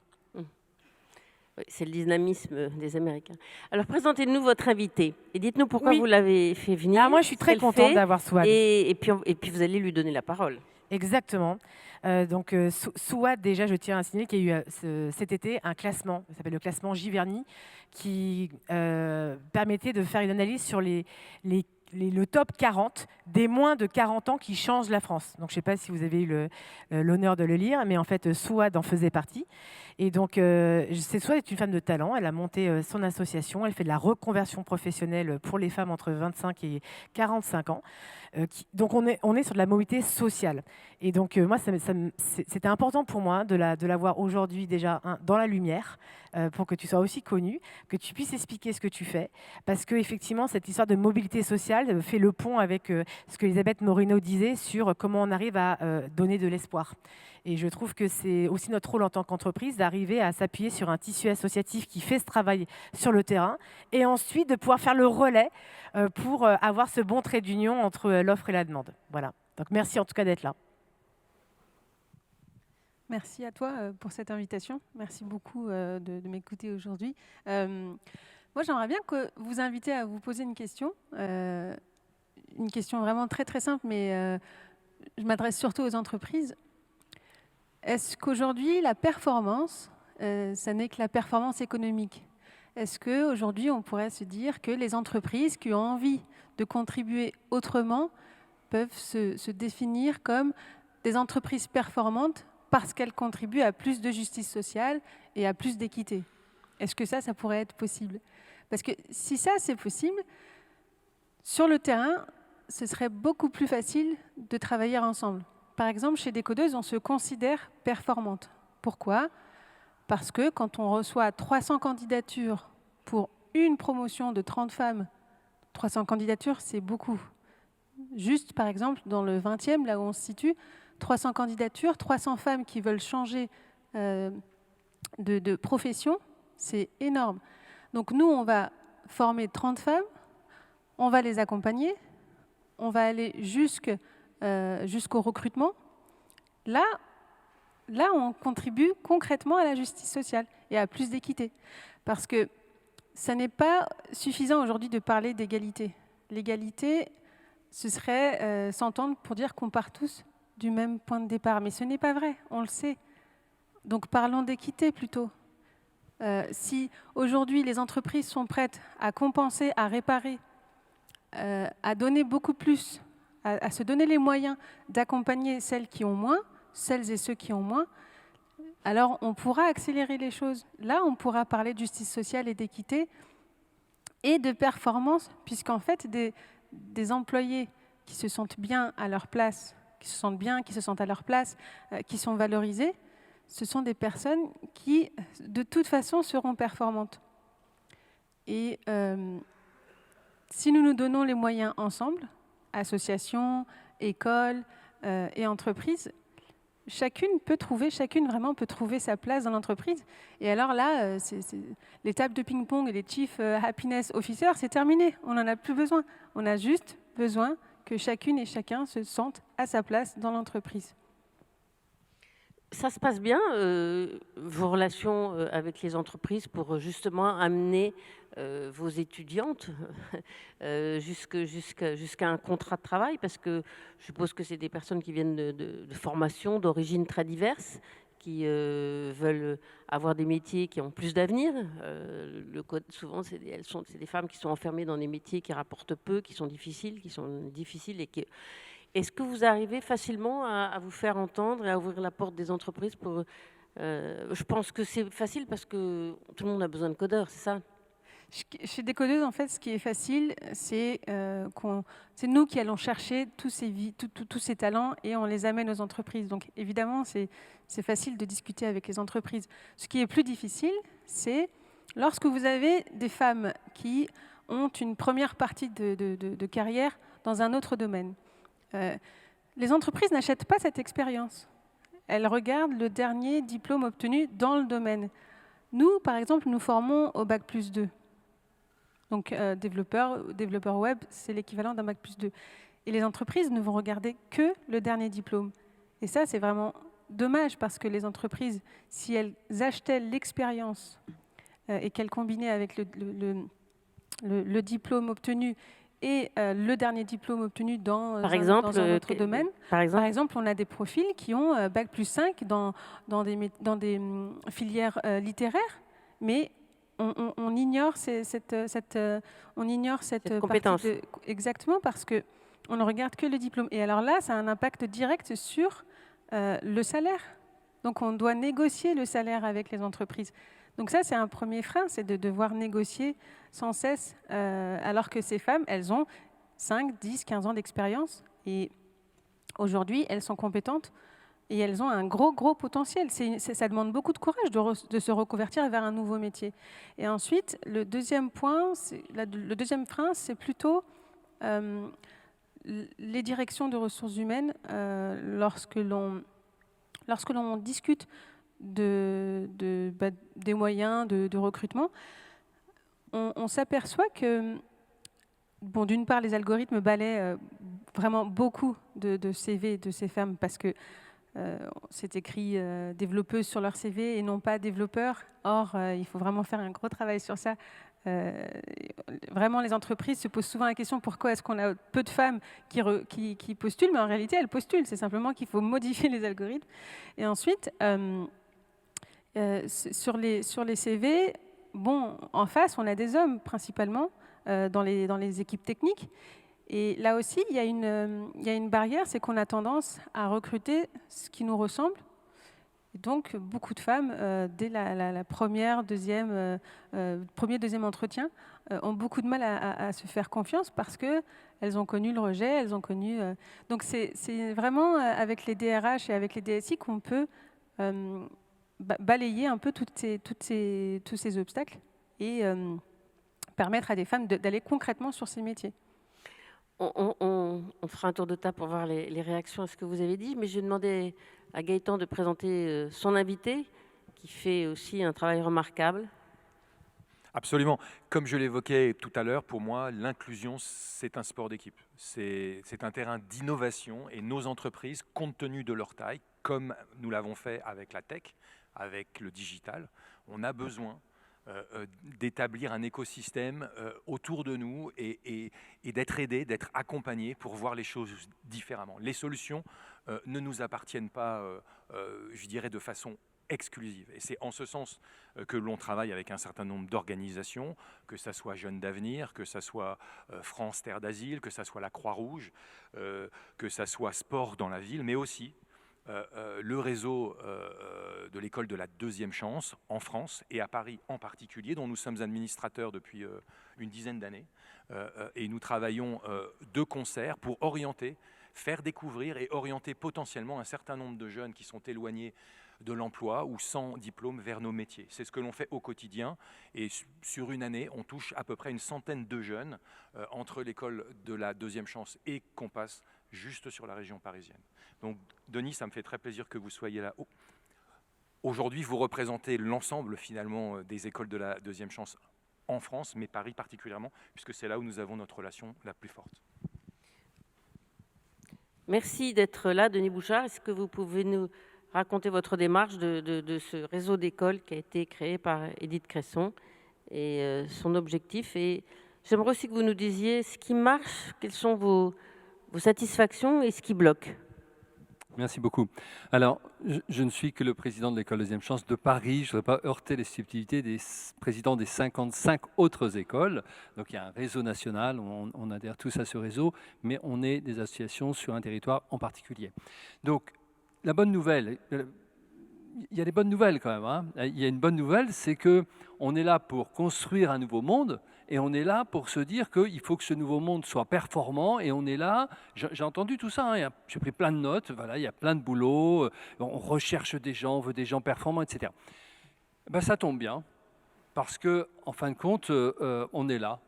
Oui, c'est le dynamisme des Américains. Alors, présentez-nous votre invité et dites-nous pourquoi Oui. vous l'avez fait venir. Moi, je suis très contente d'avoir Souad. Et puis, vous allez lui donner la parole. Exactement. Donc, Souad, déjà, je tiens à signaler qu'il y a eu cet été un classement, ça s'appelle le classement Giverny, qui permettait de faire une analyse sur le top 40 des moins de 40 ans qui changent la France. Donc, je ne sais pas si vous avez eu l'honneur de le lire, mais en fait, Souad en faisait partie. Et donc, Souad est une femme de talent. Elle a monté son association. Elle fait de la reconversion professionnelle pour les femmes entre 25 et 45 ans. Donc, on est sur de la mobilité sociale. Et donc, moi, c'était important pour moi de la voir aujourd'hui déjà dans la lumière, pour que tu sois aussi connue, que tu puisses expliquer ce que tu fais. Parce qu'effectivement, cette histoire de mobilité sociale fait le pont avec ce que Elisabeth Morino disait sur comment on arrive à donner de l'espoir. Et je trouve que c'est aussi notre rôle en tant qu'entreprise d'arriver à s'appuyer sur un tissu associatif qui fait ce travail sur le terrain et ensuite de pouvoir faire le relais pour avoir ce bon trait d'union entre l'offre et la demande. Voilà. Donc merci en tout cas d'être là. Merci à toi pour cette invitation. Merci beaucoup de m'écouter aujourd'hui. Moi, j'aimerais bien que vous invitiez à vous poser une question vraiment très très simple, mais je m'adresse surtout aux entreprises. Est-ce qu'aujourd'hui, la performance, ça n'est que la performance économique? Est-ce qu'aujourd'hui, on pourrait se dire que les entreprises qui ont envie de contribuer autrement peuvent se définir comme des entreprises performantes parce qu'elles contribuent à plus de justice sociale et à plus d'équité? Est-ce que ça pourrait être possible? Parce que si ça, c'est possible, sur le terrain, ce serait beaucoup plus facile de travailler ensemble. Par exemple, chez Décodeuse, on se considère performante. Pourquoi? Parce que quand on reçoit 300 candidatures pour une promotion de 30 femmes, 300 candidatures, c'est beaucoup. Juste, par exemple, dans le 20e, là où on se situe, 300 candidatures, 300 femmes qui veulent changer de profession, c'est énorme. Donc nous, on va former 30 femmes, on va les accompagner, on va aller jusqu'au recrutement. Là, on contribue concrètement à la justice sociale et à plus d'équité. Parce que ça n'est pas suffisant aujourd'hui de parler d'égalité. L'égalité, ce serait s'entendre pour dire qu'on part tous du même point de départ. Mais ce n'est pas vrai, on le sait. Donc parlons d'équité plutôt. Si aujourd'hui les entreprises sont prêtes à compenser, à réparer, à donner beaucoup plus, à se donner les moyens d'accompagner celles et ceux qui ont moins, alors on pourra accélérer les choses. Là, on pourra parler de justice sociale et d'équité et de performance, puisqu'en fait, des employés qui se sentent bien à leur place, qui se sentent à leur place, qui sont valorisés, ce sont des personnes qui, de toute façon, seront performantes. Et si nous nous donnons les moyens ensemble, associations, écoles et entreprises, chacune vraiment peut trouver sa place dans l'entreprise. Et alors là, les tables de ping-pong et les Chief Happiness Officers, c'est terminé. On n'en a plus besoin. On a juste besoin que chacune et chacun se sente à sa place dans l'entreprise. Ça se passe bien, vos relations avec les entreprises pour justement amener vos étudiantes jusqu'à un contrat de travail, parce que je suppose que c'est des personnes qui viennent de formations, d'origines très diverses, qui veulent avoir des métiers qui ont plus d'avenir. Souvent, c'est des femmes qui sont enfermées dans des métiers qui rapportent peu, qui sont difficiles et qui... Est-ce que vous arrivez facilement à vous faire entendre et à ouvrir la porte des entreprises pour, je pense que c'est facile parce que tout le monde a besoin de codeurs, c'est ça? Chez Décodeuse, en fait, ce qui est facile, c'est nous qui allons chercher tous ces talents et on les amène aux entreprises. Donc, évidemment, c'est facile de discuter avec les entreprises. Ce qui est plus difficile, c'est lorsque vous avez des femmes qui ont une première partie de carrière dans un autre domaine. Les entreprises n'achètent pas cette expérience. Elles regardent le dernier diplôme obtenu dans le domaine. Nous, par exemple, nous formons au Bac+2. Donc, développeur web, c'est l'équivalent d'un Bac+2. Et les entreprises ne vont regarder que le dernier diplôme. Et ça, c'est vraiment dommage parce que les entreprises, si elles achetaient l'expérience et qu'elles combinaient avec le diplôme obtenu et le dernier diplôme obtenu dans un autre domaine. Par exemple, on a des profils qui ont Bac+5 dans des filières littéraires, mais on ignore cette compétence. Exactement, parce qu'on ne regarde que le diplôme. Et alors là, ça a un impact direct sur le salaire. Donc on doit négocier le salaire avec les entreprises. Donc ça, c'est un premier frein, c'est de devoir négocier sans cesse, alors que ces femmes, elles ont 5, 10, 15 ans d'expérience. Et aujourd'hui, elles sont compétentes et elles ont un gros potentiel. Ça demande beaucoup de courage de se reconvertir vers un nouveau métier. Et ensuite, le deuxième frein, c'est plutôt les directions de ressources humaines. Lorsque l'on discute des moyens de recrutement, on s'aperçoit que, bon, d'une part, les algorithmes balaient vraiment beaucoup de CV de ces femmes parce que c'est écrit développeuse sur leur CV et non pas développeur. Or, il faut vraiment faire un gros travail sur ça. Vraiment, les entreprises se posent souvent la question pourquoi est-ce qu'on a peu de femmes qui postulent, mais en réalité, elles postulent. C'est simplement qu'il faut modifier les algorithmes. Et ensuite, sur les CV, bon, en face, on a des hommes principalement dans les équipes techniques. Et là aussi, il y a une barrière, c'est qu'on a tendance à recruter ce qui nous ressemble. Et donc, beaucoup de femmes, dès la premier, deuxième entretien, ont beaucoup de mal à se faire confiance parce qu'elles ont connu le rejet, elles ont connu... Donc, c'est vraiment avec les DRH et avec les DSI qu'on peut balayer un peu tous ces obstacles et permettre à des femmes d'aller concrètement sur ces métiers. On fera un tour de table pour voir les réactions à ce que vous avez dit, mais je vais demander à Gaëtan de présenter son invité, qui fait aussi un travail remarquable. Absolument. Comme je l'évoquais tout à l'heure, pour moi, l'inclusion, c'est un sport d'équipe. C'est un terrain d'innovation et nos entreprises, compte tenu de leur taille, comme nous l'avons fait avec la tech, avec le digital, on a besoin d'établir un écosystème autour de nous et d'être aidé, d'être accompagné pour voir les choses différemment. Les solutions ne nous appartiennent pas, je dirais, de façon exclusive. Et c'est en ce sens que l'on travaille avec un certain nombre d'organisations, que ce soit Jeunes d'Avenir, que ce soit France Terre d'Asile, que ce soit la Croix-Rouge, que ce soit Sport dans la ville, mais aussi le réseau de l'école de la deuxième chance en France et à Paris en particulier, dont nous sommes administrateurs depuis une dizaine d'années. Et nous travaillons de concert pour orienter, faire découvrir et orienter potentiellement un certain nombre de jeunes qui sont éloignés de l'emploi ou sans diplôme vers nos métiers. C'est ce que l'on fait au quotidien et sur une année, on touche à peu près une centaine de jeunes entre l'école de la deuxième chance et Compass, juste sur la région parisienne. Donc Denis, ça me fait très plaisir que vous soyez là. Aujourd'hui, vous représentez l'ensemble finalement des écoles de la deuxième chance en France, mais Paris particulièrement, puisque c'est là où nous avons notre relation la plus forte. Merci d'être là, Denis Bouchard. Est-ce que vous pouvez nous raconter votre démarche de ce réseau d'écoles qui a été créé par Édith Cresson et son objectif? Et j'aimerais aussi que vous nous disiez ce qui marche, quelles sont vos satisfactions et ce qui bloque. Merci beaucoup. Alors, je ne suis que le président de l'école deuxième chance de Paris. Je ne voudrais pas heurter les susceptibilités des présidents des 55 autres écoles. Donc, il y a un réseau national, on adhère tous à ce réseau, mais on est des associations sur un territoire en particulier. Donc, la bonne nouvelle, il y a des bonnes nouvelles quand même, hein. Il y a une bonne nouvelle, c'est qu'on est là pour construire un nouveau monde et on est là pour se dire qu'il faut que ce nouveau monde soit performant et on est là, j'ai entendu tout ça, hein, j'ai pris plein de notes, voilà, il y a plein de boulot, on recherche des gens, on veut des gens performants, etc. Ben, ça tombe bien parce qu'en fin de compte, on est là.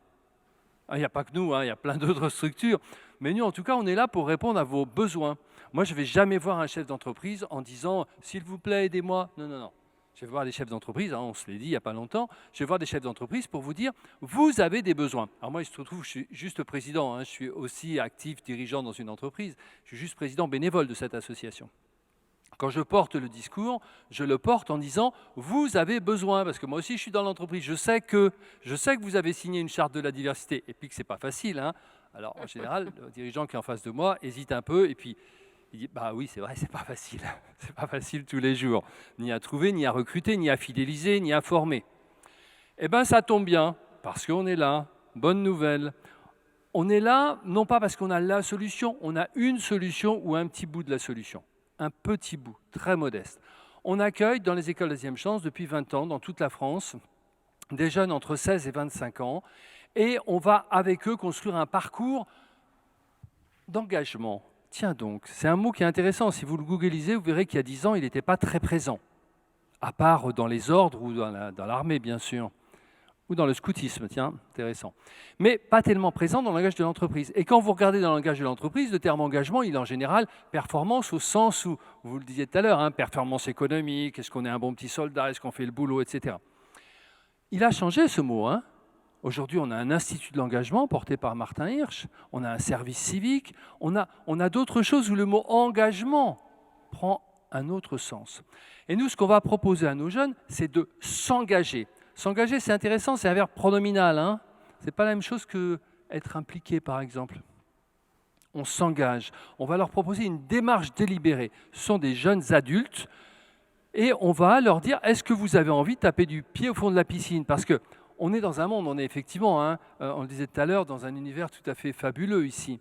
Il n'y a pas que nous, hein, il y a plein d'autres structures, mais nous en tout cas, on est là pour répondre à vos besoins. Moi, je ne vais jamais voir un chef d'entreprise en disant « s'il vous plaît, aidez-moi ». Non, non, non. Je vais voir des chefs d'entreprise, hein, on se l'est dit il n'y a pas longtemps, je vais voir des chefs d'entreprise pour vous dire « vous avez des besoins ». Alors moi, il se trouve, je suis juste président, hein, je suis aussi actif, dirigeant dans une entreprise, je suis juste président bénévole de cette association. Quand je porte le discours, je le porte en disant « vous avez besoin », parce que moi aussi je suis dans l'entreprise, je sais que vous avez signé une charte de la diversité, et puis que ce n'est pas facile. Hein. Alors en général, le dirigeant qui est en face de moi hésite un peu, et puis il dit, bah oui, c'est vrai, c'est pas facile. C'est pas facile tous les jours. Ni à trouver, ni à recruter, ni à fidéliser, ni à former. Eh bien, ça tombe bien, parce qu'on est là. Bonne nouvelle. On est là, non pas parce qu'on a la solution, on a une solution ou un petit bout de la solution. Un petit bout, très modeste. On accueille dans les écoles deuxième chance depuis 20 ans, dans toute la France, des jeunes entre 16 et 25 ans, et on va avec eux construire un parcours d'engagement. Tiens donc, c'est un mot qui est intéressant. Si vous le googlisez, vous verrez qu'il y a 10 ans, il n'était pas très présent. À part dans les ordres ou dans l'armée, bien sûr. Ou dans le scoutisme, tiens, intéressant. Mais pas tellement présent dans le langage de l'entreprise. Et quand vous regardez dans le langage de l'entreprise, le terme engagement, il est en général performance au sens où, vous le disiez tout à l'heure, hein, performance économique, est-ce qu'on est un bon petit soldat, est-ce qu'on fait le boulot, etc. Il a changé ce mot, hein. Aujourd'hui, on a un institut de l'engagement porté par Martin Hirsch, on a un service civique, on a d'autres choses où le mot engagement prend un autre sens. Et nous, ce qu'on va proposer à nos jeunes, c'est de s'engager. S'engager, c'est intéressant, c'est un verbe pronominal. Hein. Ce n'est pas la même chose qu'être impliqué, par exemple. On s'engage. On va leur proposer une démarche délibérée. Ce sont des jeunes adultes et on va leur dire, est-ce que vous avez envie de taper du pied au fond de la piscine ? Parce que on est dans un monde, on est effectivement, hein, on le disait tout à l'heure, dans un univers tout à fait fabuleux ici.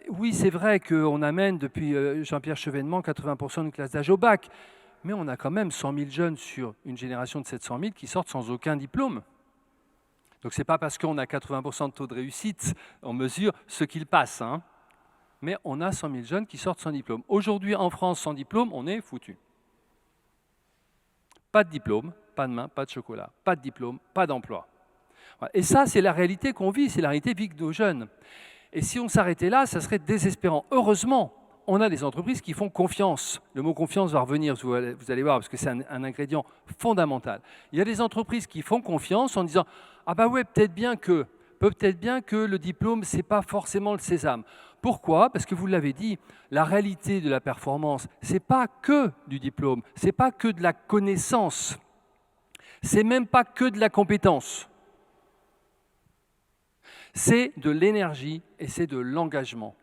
Oui, c'est vrai qu'on amène depuis Jean-Pierre Chevènement 80% de classe d'âge au bac, mais on a quand même 100 000 jeunes sur une génération de 700 000 qui sortent sans aucun diplôme. Donc ce n'est pas parce qu'on a 80% de taux de réussite, on mesure ce qu'ils passent, hein. Mais on a 100 000 jeunes qui sortent sans diplôme. Aujourd'hui, en France, sans diplôme, on est foutu. Pas de diplôme, pas de main, pas de chocolat, pas de diplôme, pas d'emploi. Et ça, c'est la réalité qu'on vit, c'est la réalité vie de nos jeunes. Et si on s'arrêtait là, ça serait désespérant. Heureusement, on a des entreprises qui font confiance. Le mot confiance va revenir, vous allez voir, parce que c'est un ingrédient fondamental. Il y a des entreprises qui font confiance en disant « Ah bah ouais, peut-être bien que le diplôme, ce n'est pas forcément le sésame ». Pourquoi ? Parce que vous l'avez dit, la réalité de la performance, ce n'est pas que du diplôme, ce n'est pas que de la connaissance. C'est même pas que de la compétence. C'est de l'énergie et c'est de l'engagement.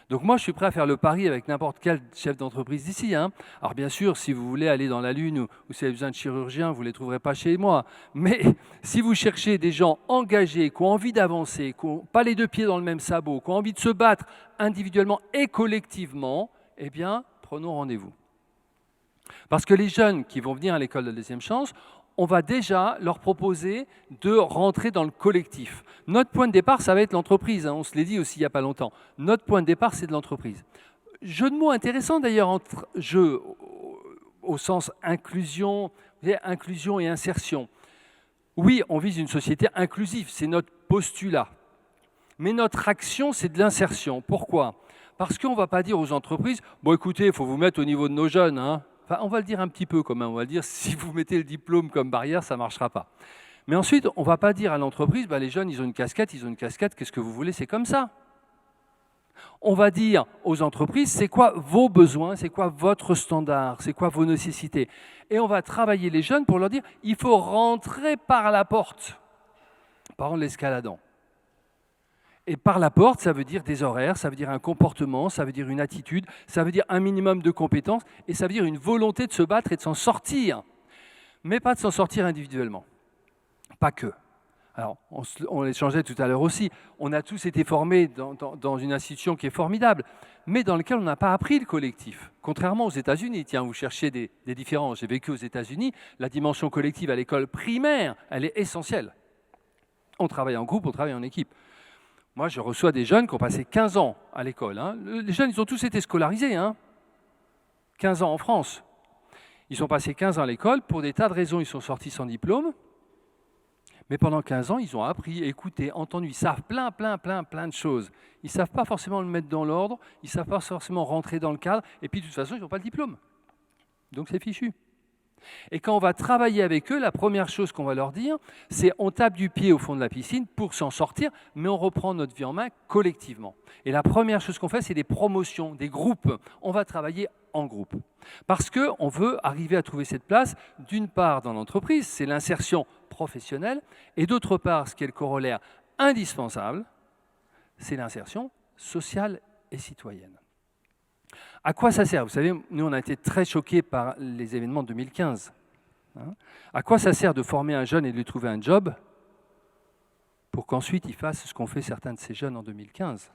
Donc moi, je suis prêt à faire le pari avec n'importe quel chef d'entreprise d'ici. Alors bien sûr, si vous voulez aller dans la Lune ou si vous avez besoin de chirurgiens, vous ne les trouverez pas chez moi. Mais si vous cherchez des gens engagés, qui ont envie d'avancer, qui n'ont pas les deux pieds dans le même sabot, qui ont envie de se battre individuellement et collectivement, eh bien, prenons rendez-vous. Parce que les jeunes qui vont venir à l'école de deuxième chance, on va déjà leur proposer de rentrer dans le collectif. Notre point de départ, ça va être l'entreprise. On se l'est dit aussi il n'y a pas longtemps. Notre point de départ, c'est de l'entreprise. Jeu de mots intéressant d'ailleurs entre jeu au sens inclusion, inclusion et insertion. Oui, on vise une société inclusive, c'est notre postulat. Mais notre action, c'est de l'insertion. Pourquoi ? Parce qu'on ne va pas dire aux entreprises, bon écoutez, il faut vous mettre au niveau de nos jeunes, Enfin, on va le dire un petit peu quand même, on va le dire, si vous mettez le diplôme comme barrière, ça ne marchera pas. Mais ensuite, on ne va pas dire à l'entreprise, les jeunes, ils ont une casquette, qu'est-ce que vous voulez, c'est comme ça. On va dire aux entreprises, c'est quoi vos besoins, c'est quoi votre standard, c'est quoi vos nécessités. Et on va travailler les jeunes pour leur dire, il faut rentrer par la porte, pas en l'escaladant. Et par la porte, ça veut dire des horaires, ça veut dire un comportement, ça veut dire une attitude, ça veut dire un minimum de compétences, et ça veut dire une volonté de se battre et de s'en sortir. Mais pas de s'en sortir individuellement. Pas que. Alors, on l'échangeait tout à l'heure aussi, on a tous été formés dans une institution qui est formidable, mais dans laquelle on n'a pas appris le collectif. Contrairement aux États-Unis, tiens, vous cherchez des différences. J'ai vécu aux États-Unis, la dimension collective à l'école primaire, elle est essentielle. On travaille en groupe, on travaille en équipe. Moi, je reçois des jeunes qui ont passé 15 ans à l'école. Les jeunes, ils ont tous été scolarisés. 15 ans en France. Ils ont passé 15 ans à l'école. Pour des tas de raisons, ils sont sortis sans diplôme. Mais pendant 15 ans, ils ont appris, écouté, entendu. Ils savent plein de choses. Ils ne savent pas forcément le mettre dans l'ordre. Ils ne savent pas forcément rentrer dans le cadre. Et puis, de toute façon, ils n'ont pas le diplôme. Donc, c'est fichu. Et quand on va travailler avec eux, la première chose qu'on va leur dire, c'est on tape du pied au fond de la piscine pour s'en sortir, mais on reprend notre vie en main collectivement. Et la première chose qu'on fait, c'est des promotions, des groupes. On va travailler en groupe. Parce qu'on veut arriver à trouver cette place, d'une part dans l'entreprise, c'est l'insertion professionnelle, et d'autre part, ce qui est le corollaire indispensable, c'est l'insertion sociale et citoyenne. À quoi ça sert ? Vous savez, nous, on a été très choqués par les événements de 2015. À quoi ça sert de former un jeune et de lui trouver un job pour qu'ensuite il fasse ce qu'ont fait certains de ces jeunes en 2015 ?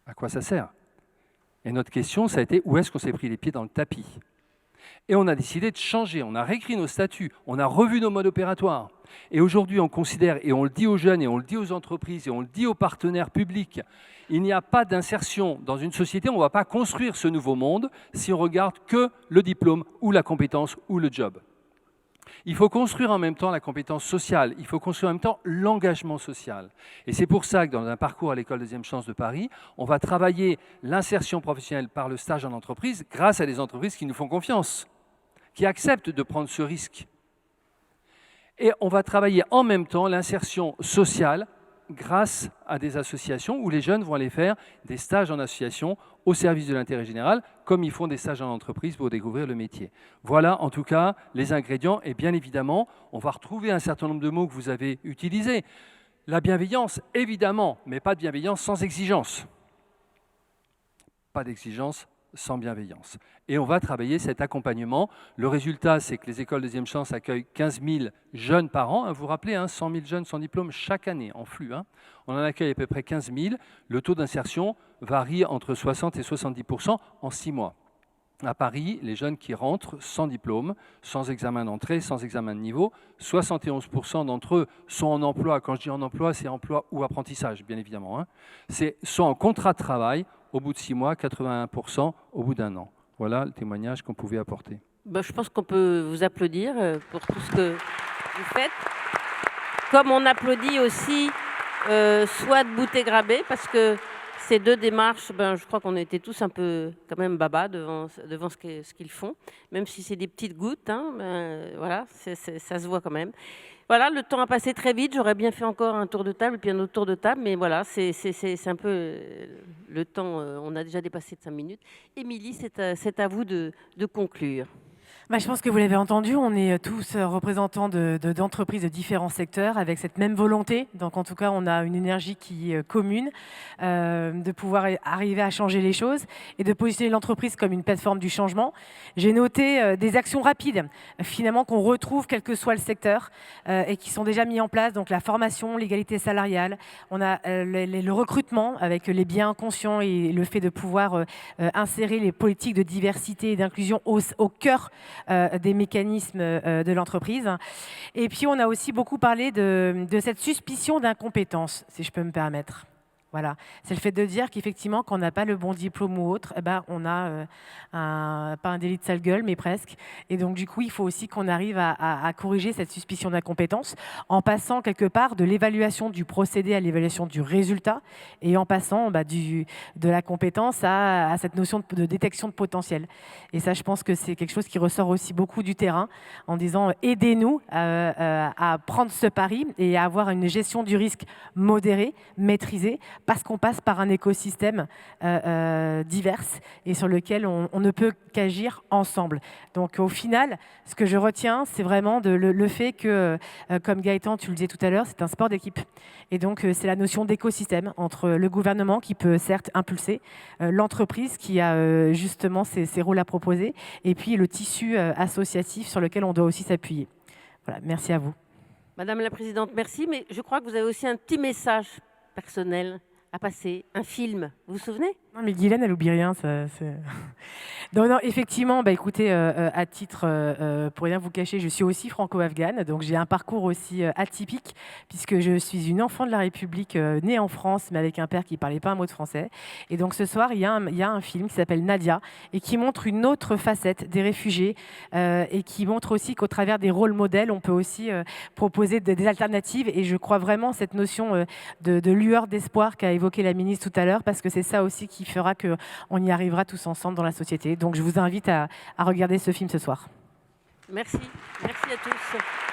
À quoi ça sert ? Et notre question, ça a été où est-ce qu'on s'est pris les pieds dans le tapis ? Et on a décidé de changer, on a réécrit nos statuts, on a revu nos modes opératoires. Et aujourd'hui, on considère, et on le dit aux jeunes, et on le dit aux entreprises, et on le dit aux partenaires publics, il n'y a pas d'insertion dans une société, on ne va pas construire ce nouveau monde si on regarde que le diplôme ou la compétence ou le job. Il faut construire en même temps la compétence sociale, il faut construire en même temps l'engagement social. Et c'est pour ça que dans un parcours à l'école Deuxième Chance de Paris, on va travailler l'insertion professionnelle par le stage en entreprise grâce à des entreprises qui nous font confiance, qui acceptent de prendre ce risque. Et on va travailler en même temps l'insertion sociale grâce à des associations où les jeunes vont aller faire des stages en association au service de l'intérêt général, comme ils font des stages en entreprise pour découvrir le métier. Voilà en tout cas les ingrédients et bien évidemment, on va retrouver un certain nombre de mots que vous avez utilisés. La bienveillance, évidemment, mais pas de bienveillance sans exigence. Pas d'exigence sans bienveillance. Et on va travailler cet accompagnement. Le résultat, c'est que les écoles Deuxième Chance accueillent 15 000 jeunes par an. Vous vous rappelez, 100 000 jeunes sans diplôme chaque année, en flux. On en accueille à peu près 15 000. Le taux d'insertion varie entre 60 et 70% en 6 mois. À Paris, les jeunes qui rentrent sans diplôme, sans examen d'entrée, sans examen de niveau, 71% d'entre eux sont en emploi. Quand je dis en emploi, c'est emploi ou apprentissage, bien évidemment. Sont en contrat de travail au bout de 6 mois, 81% au bout d'1 an. Voilà le témoignage qu'on pouvait apporter. Je pense qu'on peut vous applaudir pour tout ce que vous faites. Comme on applaudit aussi Souad Boutegrabé, parce que ces deux démarches, je crois qu'on était tous un peu quand même baba devant ce qu'ils font, même si c'est des petites gouttes, voilà, ça se voit quand même. Voilà, le temps a passé très vite, j'aurais bien fait encore un tour de table et puis un autre tour de table, mais voilà, c'est un peu le temps, on a déjà dépassé de 5 minutes. Émilie, c'est à vous de conclure. Je pense que vous l'avez entendu, on est tous représentants d'entreprises de différents secteurs avec cette même volonté. Donc en tout cas, on a une énergie qui est commune, de pouvoir arriver à changer les choses et de positionner l'entreprise comme une plateforme du changement. J'ai noté des actions rapides, finalement, qu'on retrouve quel que soit le secteur et qui sont déjà mis en place. Donc la formation, l'égalité salariale, on a le recrutement avec les biens conscients et le fait de pouvoir insérer les politiques de diversité et d'inclusion au cœur des mécanismes de l'entreprise. Et puis, on a aussi beaucoup parlé de cette suspicion d'incompétence, si je peux me permettre. Voilà, c'est le fait de dire qu'effectivement, quand on n'a pas le bon diplôme ou autre, on a pas un délit de sale gueule, mais presque. Et donc, du coup, il faut aussi qu'on arrive à corriger cette suspicion d'incompétence en passant quelque part de l'évaluation du procédé à l'évaluation du résultat et en passant de la compétence à cette notion de détection de potentiel. Et ça, je pense que c'est quelque chose qui ressort aussi beaucoup du terrain en disant aidez-nous à prendre ce pari et à avoir une gestion du risque modérée, maîtrisée, parce qu'on passe par un écosystème divers et sur lequel on ne peut qu'agir ensemble. Donc au final, ce que je retiens, c'est vraiment le fait que, comme Gaëtan, tu le disais tout à l'heure, c'est un sport d'équipe. Et donc c'est la notion d'écosystème entre le gouvernement qui peut certes impulser, l'entreprise qui a justement ses rôles à proposer, et puis le tissu associatif sur lequel on doit aussi s'appuyer. Voilà, merci à vous. Madame la Présidente, merci, mais je crois que vous avez aussi un petit message personnel à passer, un film, vous vous souvenez? Non, mais Guylaine, elle oublie rien. Non, effectivement, écoutez, à titre, pour rien vous cacher, je suis aussi franco-afghane, donc j'ai un parcours aussi atypique, puisque je suis une enfant de la République, née en France, mais avec un père qui ne parlait pas un mot de français. Et donc ce soir, il y a un film qui s'appelle Nadia, et qui montre une autre facette des réfugiés, et qui montre aussi qu'au travers des rôles modèles, on peut aussi proposer des alternatives. Et je crois vraiment cette notion de lueur d'espoir qu'a évoqué la ministre tout à l'heure, parce que c'est ça aussi qui fera qu'on y arrivera tous ensemble dans la société. Donc je vous invite à regarder ce film ce soir. Merci. Merci à tous.